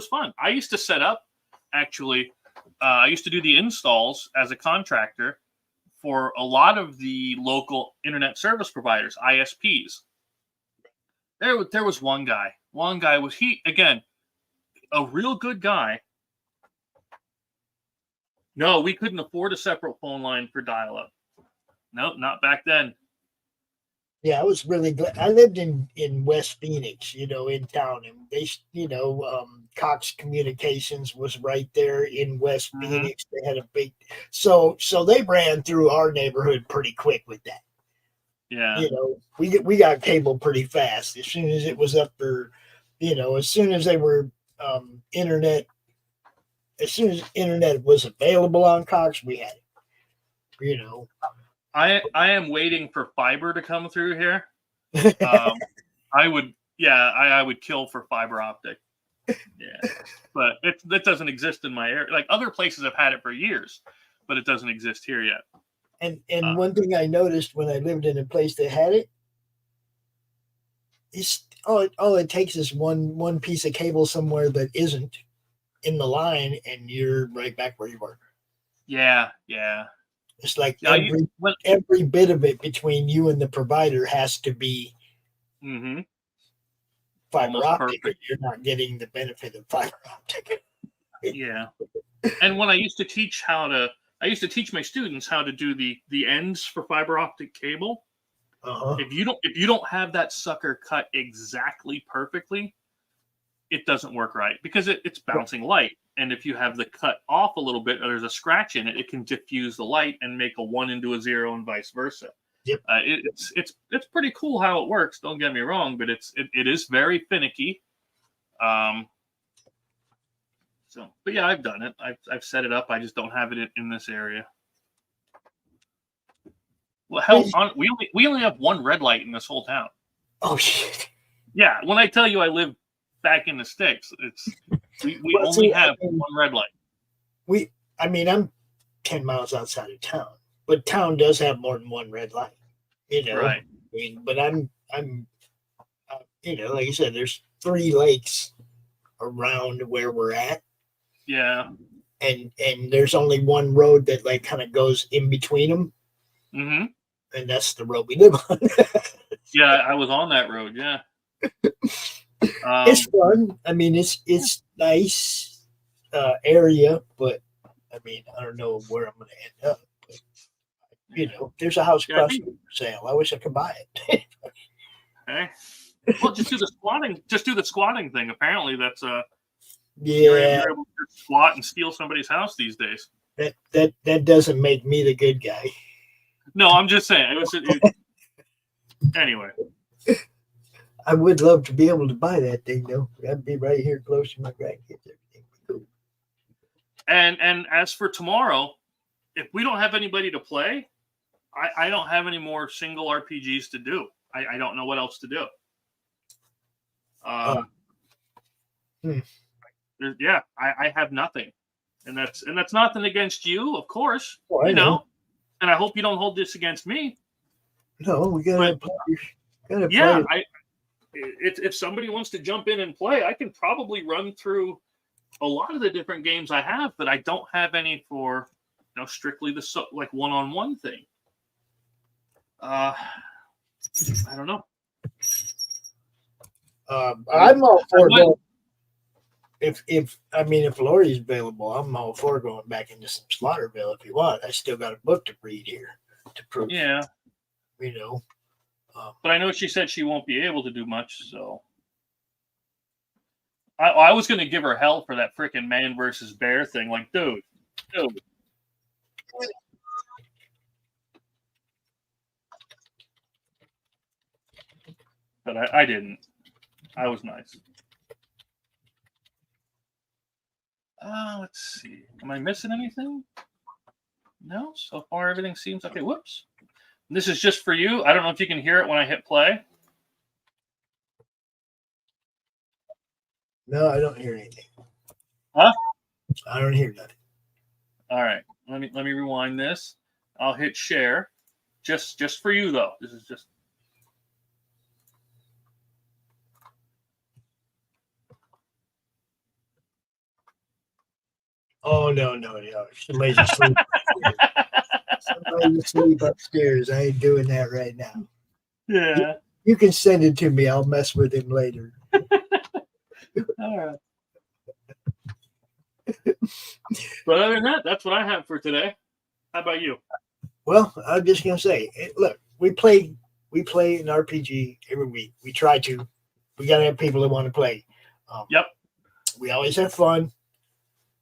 fun. I used to set up, actually. I used to do the installs as a contractor for a lot of the local internet service providers, ISPs. There was one guy. One guy was again, a real good guy. No, we couldn't afford a separate phone line for dial-up. Nope, not back then. Yeah, I was really glad. I lived in West Phoenix, in town, and they, Cox Communications was right there in West Phoenix. They had a big, so they ran through our neighborhood pretty quick with that. Yeah, we got cable pretty fast as soon as it was up for, as soon as they were internet. As soon as internet was available on Cox, we had it. I am waiting for fiber to come through here. I would kill for fiber optic. Yeah, but that doesn't exist in my area. Like other places have had it for years, but it doesn't exist here yet. And one thing I noticed when I lived in a place that had it, is all it takes is one piece of cable somewhere that isn't in the line, and you're right back where you were. Yeah. It's like every bit of it between you and the provider has to be fiber optic. Perfect. You're not getting the benefit of fiber optic. Yeah. And when I used to teach my students how to do the ends for fiber optic cable. If you don't have that sucker cut exactly perfectly, it doesn't work right because it's bouncing light. And if you have the cut off a little bit or there's a scratch in it, it can diffuse the light and make a 1 into a 0 and vice versa. Yep. It's pretty cool how it works. Don't get me wrong, but it is very finicky. But yeah, I've done it. I've set it up. I just don't have it in this area. Well, hell, we only have one red light in this whole town. Oh shit. Yeah, when I tell you I live back in the sticks, we only have one red light. I'm 10 miles outside of town, but town does have more than one red light. Right. But I'm like you said, there's 3 lakes around where we're at. Yeah. And there's only one road that like kind of goes in between them. Mm-hmm. And that's the road we live on. Yeah, I was on that road. Yeah. It's fun. I mean, it's nice area, but I mean, I don't know where I'm going to end up. But, there's a house across for sale. I wish I could buy it. Okay. Well, just do the squatting thing. Apparently, that's you're able to squat and steal somebody's house these days. That doesn't make me the good guy. No, I'm just saying. Anyway. I would love to be able to buy that thing, though. I'd be right here close to my grandkids. Everything would be cool. And as for tomorrow, if we don't have anybody to play, I don't have any more single RPGs to do. I don't know what else to do. Yeah, I have nothing, and that's nothing against you, of course. Oh, I know. And I hope you don't hold this against me. No, we gotta play. Yeah, if somebody wants to jump in and play, I can probably run through a lot of the different games I have, but I don't have any for strictly the like one-on-one thing. I don't know. I'm all for going. If Laurie's available, I'm all for going back into some Slaughterville if you want. I still got a book to read here to prove. Yeah. But I know she said she won't be able to do much, so I was going to give her hell for that freaking man versus bear thing. Like, dude. But I didn't. I was nice. Let's see. Am I missing anything? No. So far, everything seems okay. Whoops. This is just for you. I don't know if you can hear it when I hit play. No, I don't hear anything. Huh? I don't hear nothing. All right. Let me rewind this. I'll hit share. Just for you though. This is just. Oh no. Somebody's asleep. Somebody's asleep upstairs. I ain't doing that right now. Yeah. You can send it to me. I'll mess with him later. All right. But other than that, that's what I have for today. How about you? Well, I'm just gonna say, look, we play an RPG every week. We try to. We gotta have people that want to play. Yep. We always have fun.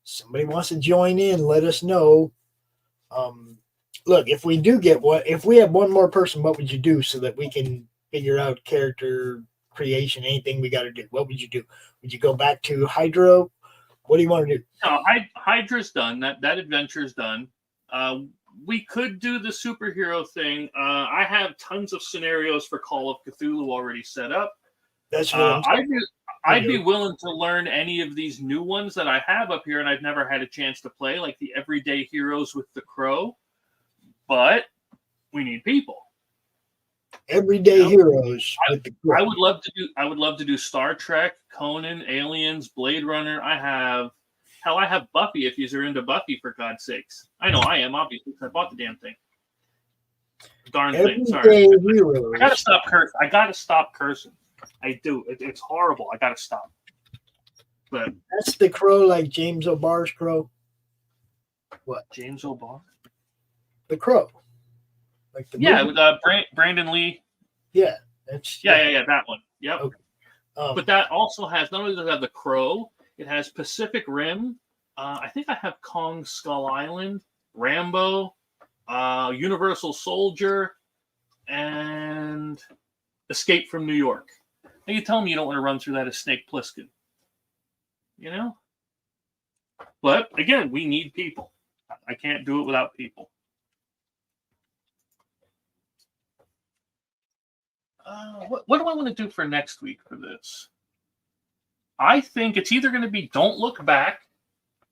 Somebody wants to join in, let us know. Look, if we do get one, if we have one more person, what would you do so that we can figure out character creation, anything we got to do? What would you do? Would you go back to Hydro? What do you want to do? No, Hydra's done. That adventure's done. We could do the superhero thing. I have tons of scenarios for Call of Cthulhu already set up. That's what I'd be willing to learn any of these new ones that I have up here and I've never had a chance to play, like the Everyday Heroes with the Crow. But we need people. Everyday Heroes with the Crow. I would love to do Star Trek, Conan, Aliens, Blade Runner. I have Buffy if you're into Buffy, for God's sakes. I know I am, obviously, because I bought the damn thing. Darn thing. Sorry. Heroes. I gotta stop cursing. I gotta stop cursing. I do. It's horrible. I gotta stop. But that's the Crow, like James O'Barr's Crow. What? James O'Barr? The Crow. Like the movie? With Brandon Lee. Yeah. That's that one. Yep. Okay. But that also has, not only does it have the Crow, it has Pacific Rim. I think I have Kong Skull Island, Rambo, Universal Soldier, and Escape from New York. Now you tell me you don't want to run through that as Snake Plissken. You know? But again, we need people. I can't do it without people. What do I want to do for next week for this? I think it's either going to be Don't Look Back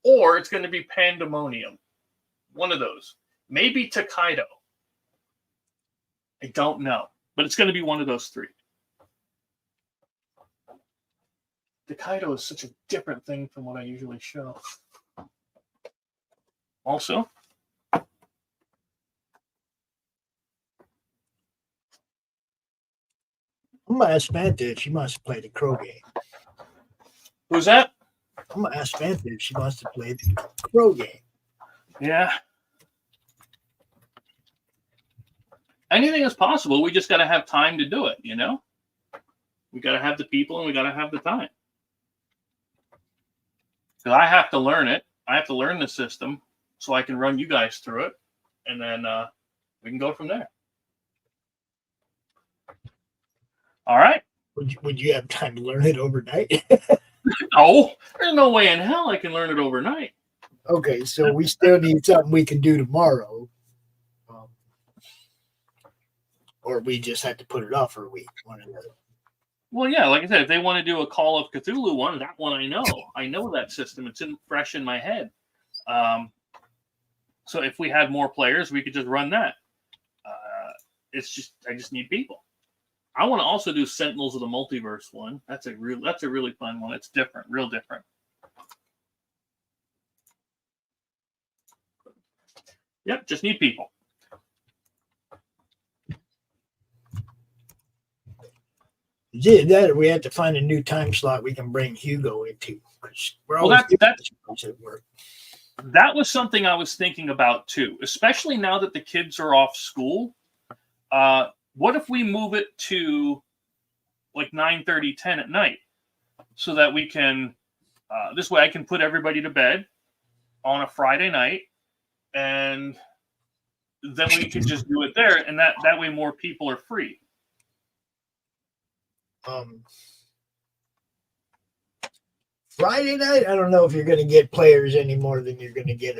or it's going to be Pandemonium. One of those. Maybe Takedo. I don't know. But it's going to be one of those three. Takedo is such a different thing from what I usually show. Also, I'm going to ask Fanta if she wants to play the Crow game. Who's that? I'm going to ask Fanta if she wants to play the Crow game. Yeah. Anything is possible. We just got to have time to do it, you know? We got to have the people and we got to have the time. Because I have to learn it. I have to learn the system so I can run you guys through it. And then we can go from there. All right. Would you have time to learn it overnight? No, there's no way in hell I can learn it overnight. Okay, so we still need something we can do tomorrow. Or we just have to put it off for a week. One or the other. Well, yeah, like I said, if they want to do a Call of Cthulhu one, that one I know. I know that system. It's fresh in my head. So if we had more players, we could just run that. I just need people. I want to also do Sentinels of the Multiverse one. That's a really fun one. It's different, real different. Yep, just need people. Did that, or we have to find a new time slot we can bring Hugo into. We're always at work. That was something I was thinking about too, especially now that the kids are off school. What if we move it to like 9:30, 10 at night, so that we can, this way I can put everybody to bed on a Friday night, and then we can just do it there, and that way more people are free. Friday night, I don't know if you're going to get players any more than you're going to get.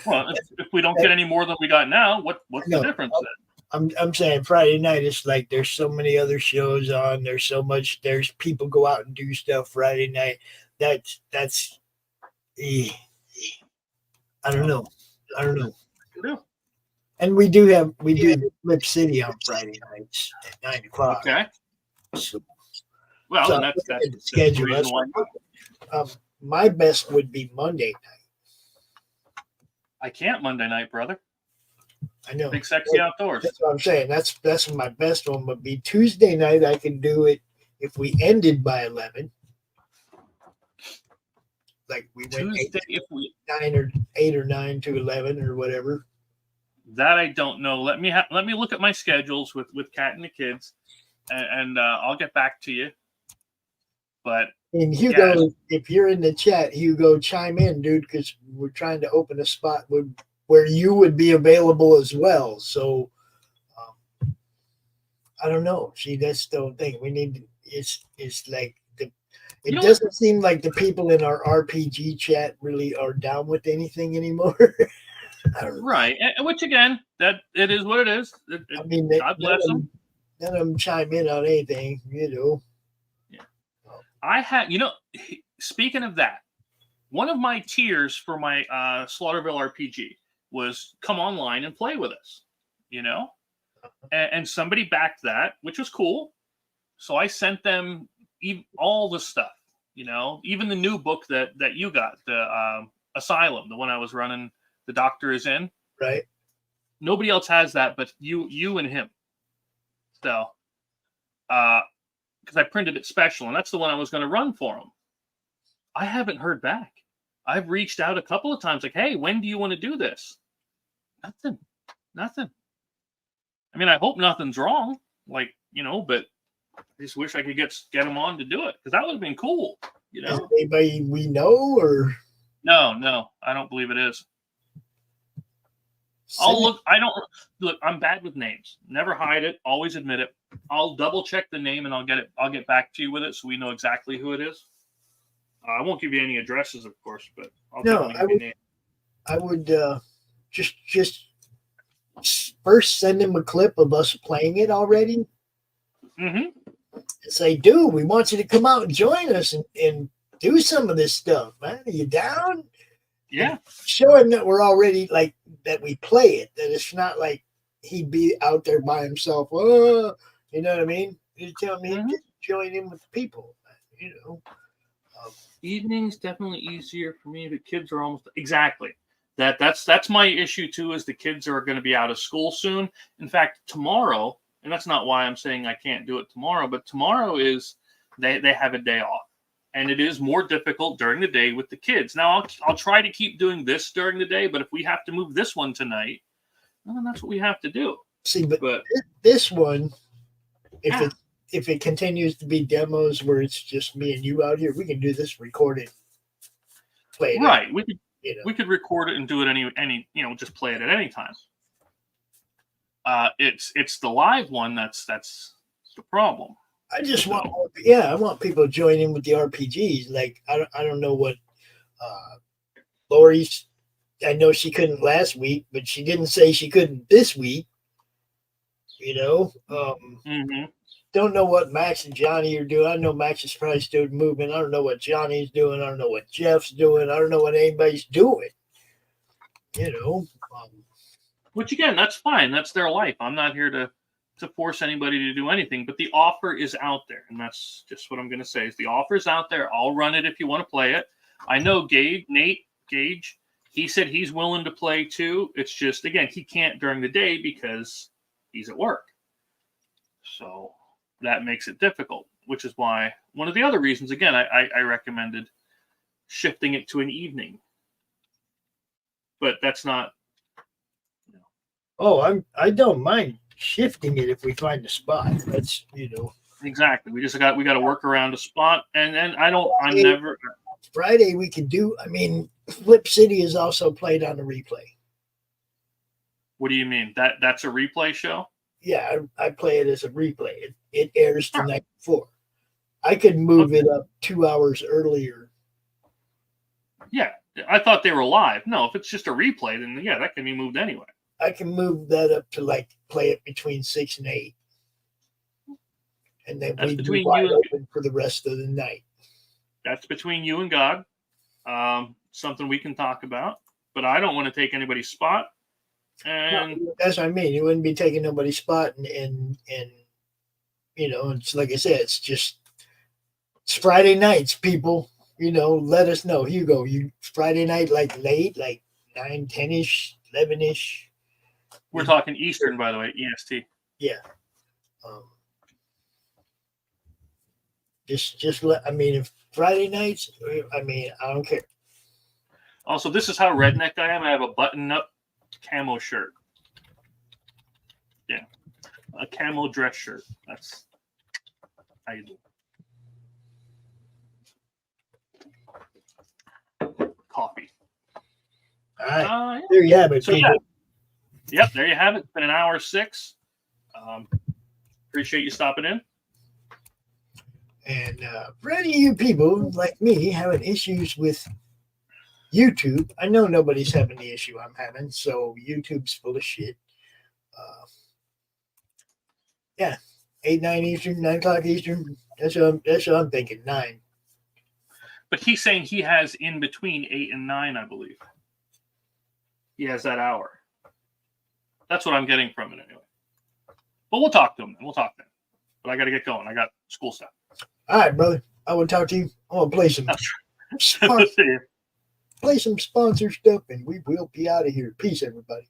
Well, if we don't get any more than we got now, what's the difference then? I'm saying Friday night, it's like there's so many other shows on. There's people go out and do stuff Friday night. That's I don't know. And we do Flip City on Friday nights at 9 o'clock. Okay. So, well, that's the schedule. reason why. My best would be Monday night. I can't Monday night, brother. I know. Big Sexy Outdoors. That's what I'm saying. That's my best one. Would be Tuesday night. I can do it if we ended by 11. Like we went Tuesday, if we 8 or 9 to 11 or whatever. That I don't know. Let me look at my schedules with Kat and the kids, and I'll get back to you. But and Hugo, if you're in the chat, Hugo, chime in, dude, because we're trying to open a spot where you would be available as well. So I don't know. See, that's the thing. We need. It's like it doesn't seem like the people in our RPG chat really are down with anything anymore. Right, which again, that it is what it is. I mean, God bless them. None of them chime in on anything, you know. Yeah, I had, speaking of that, one of my tiers for my Slaughterville RPG was come online and play with us, and somebody backed that, which was cool. So I sent them all the stuff, even the new book that you got, the Asylum, the one I was running. The Doctor is in. Right. Nobody else has that but you and him. So, because I printed it special, and that's the one I was going to run for him. I haven't heard back. I've reached out a couple of times, like, hey, when do you want to do this? Nothing. I mean, I hope nothing's wrong, but I just wish I could get him on to do it, because that would have been cool. Is it anybody we know, or? No, I don't believe it is. I'm bad with names. Never hide it. Always admit it. I'll double check the name and I'll get back to you with it so we know exactly who it is. I won't give you any addresses, of course, but I'll give you a name. I would just first send him a clip of us playing it already. Mm-hmm. And say, dude, we want you to come out and join us and do some of this stuff, man. Are you down? Yeah. Showing that we're already that we play it, that it's not like he'd be out there by himself. Oh, you know what I mean? You tell me, just join in with the people, Evenings definitely easier for me. The kids are almost exactly that's my issue too, is the kids are going to be out of school soon. In fact, tomorrow, and that's not why I'm saying I can't do it tomorrow, but tomorrow is they have a day off. And it is more difficult during the day with the kids. Now, I'll try to keep doing this during the day, but if we have to move this one tonight, well, then that's what we have to do. See, but this one, if it continues to be demos where it's just me and you out here, we can do this recorded, play it. Right, out. We could record it and do it any just play it at any time. It's the live one that's the problem. I just I want people to join in with the RPGs. Like, I don't know what Laurie's, I know she couldn't last week, but she didn't say she couldn't this week. Don't know what Max and Johnny are doing. I know Max is probably still moving. I don't know what Johnny's doing. I don't know what Jeff's doing. I don't know what anybody's doing. Which again, that's fine. That's their life. I'm not here to to force anybody to do anything, but the offer is out there, and that's just what I'm going to say. Is the offer is out there. I'll run it if you want to play it. I know Nate Gage. He said he's willing to play too. It's just, again, he can't during the day because he's at work. So that makes it difficult, which is why one of the other reasons, again, I recommended shifting it to an evening. But that's not. Oh, I don't mind shifting it if we find a spot. That's Exactly. We got to work around a spot, and I'm never. Friday we can do. I mean, Flip City is also played on a replay. What do you mean? That's a replay show? Yeah, I play it as a replay. It airs the night before. I could move it up 2 hours earlier. Yeah, I thought they were live. No, if it's just a replay, then yeah, that can be moved anyway. I can move that up to play it between 6 and 8. And then we be wide open for the rest of the night. That's between you and God. Something we can talk about. But I don't want to take anybody's spot. And no, that's what I mean. You wouldn't be taking nobody's spot, and it's like I said, it's Friday nights, people. Let us know. Hugo, Friday night late, 9, 10-ish, 11-ish. We're talking Eastern, by the way, EST. Yeah. If Friday nights, I don't care. Also, this is how redneck I am. I have a button-up camo shirt. Yeah. A camo dress shirt. That's how you do. Coffee. All right. Yeah. There you have it, people. Yeah. Yep, there you have it. It's been an hour 6. Appreciate you stopping in. And for any of you people like me having issues with YouTube, I know nobody's having the issue I'm having, so YouTube's full of shit. 8, 9 Eastern, 9 o'clock Eastern. That's what I'm thinking, 9. But he's saying he has in between 8 and 9, I believe. He has that hour. That's what I'm getting from it anyway. But we'll talk to him then. But I got to get going. I got school stuff. All right, brother. I will talk to you. I'm going to play some play some sponsor stuff, and we will be out of here. Peace, everybody.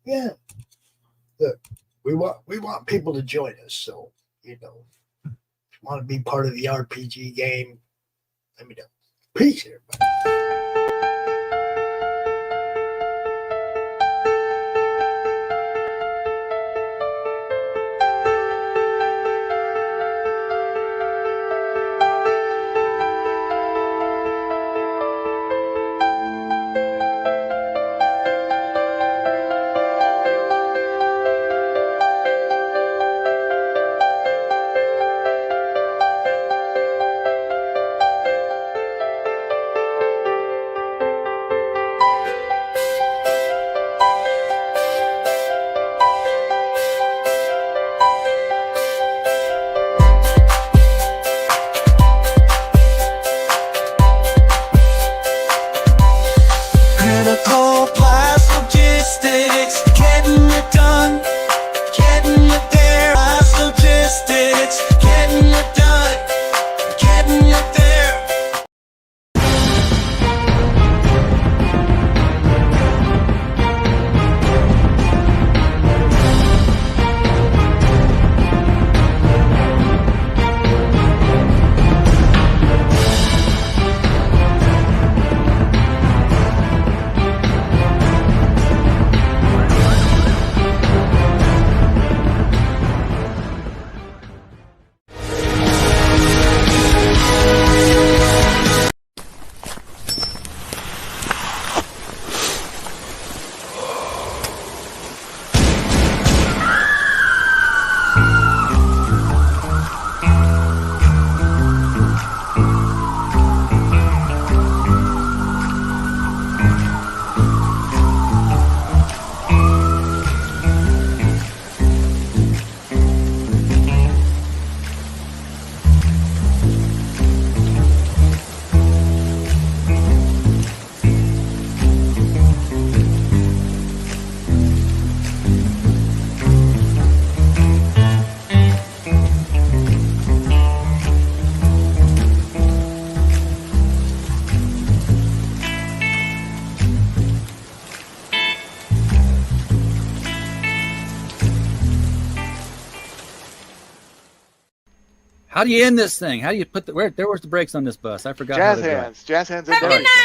Yeah. Look, we want people to join us. So, if you want to be part of the RPG game, let me know. Peace, everybody. How do you end this thing? How do you put where's the brakes on this bus? I forgot. Jazz how to do it. hands. Jazz hands. Have a good night.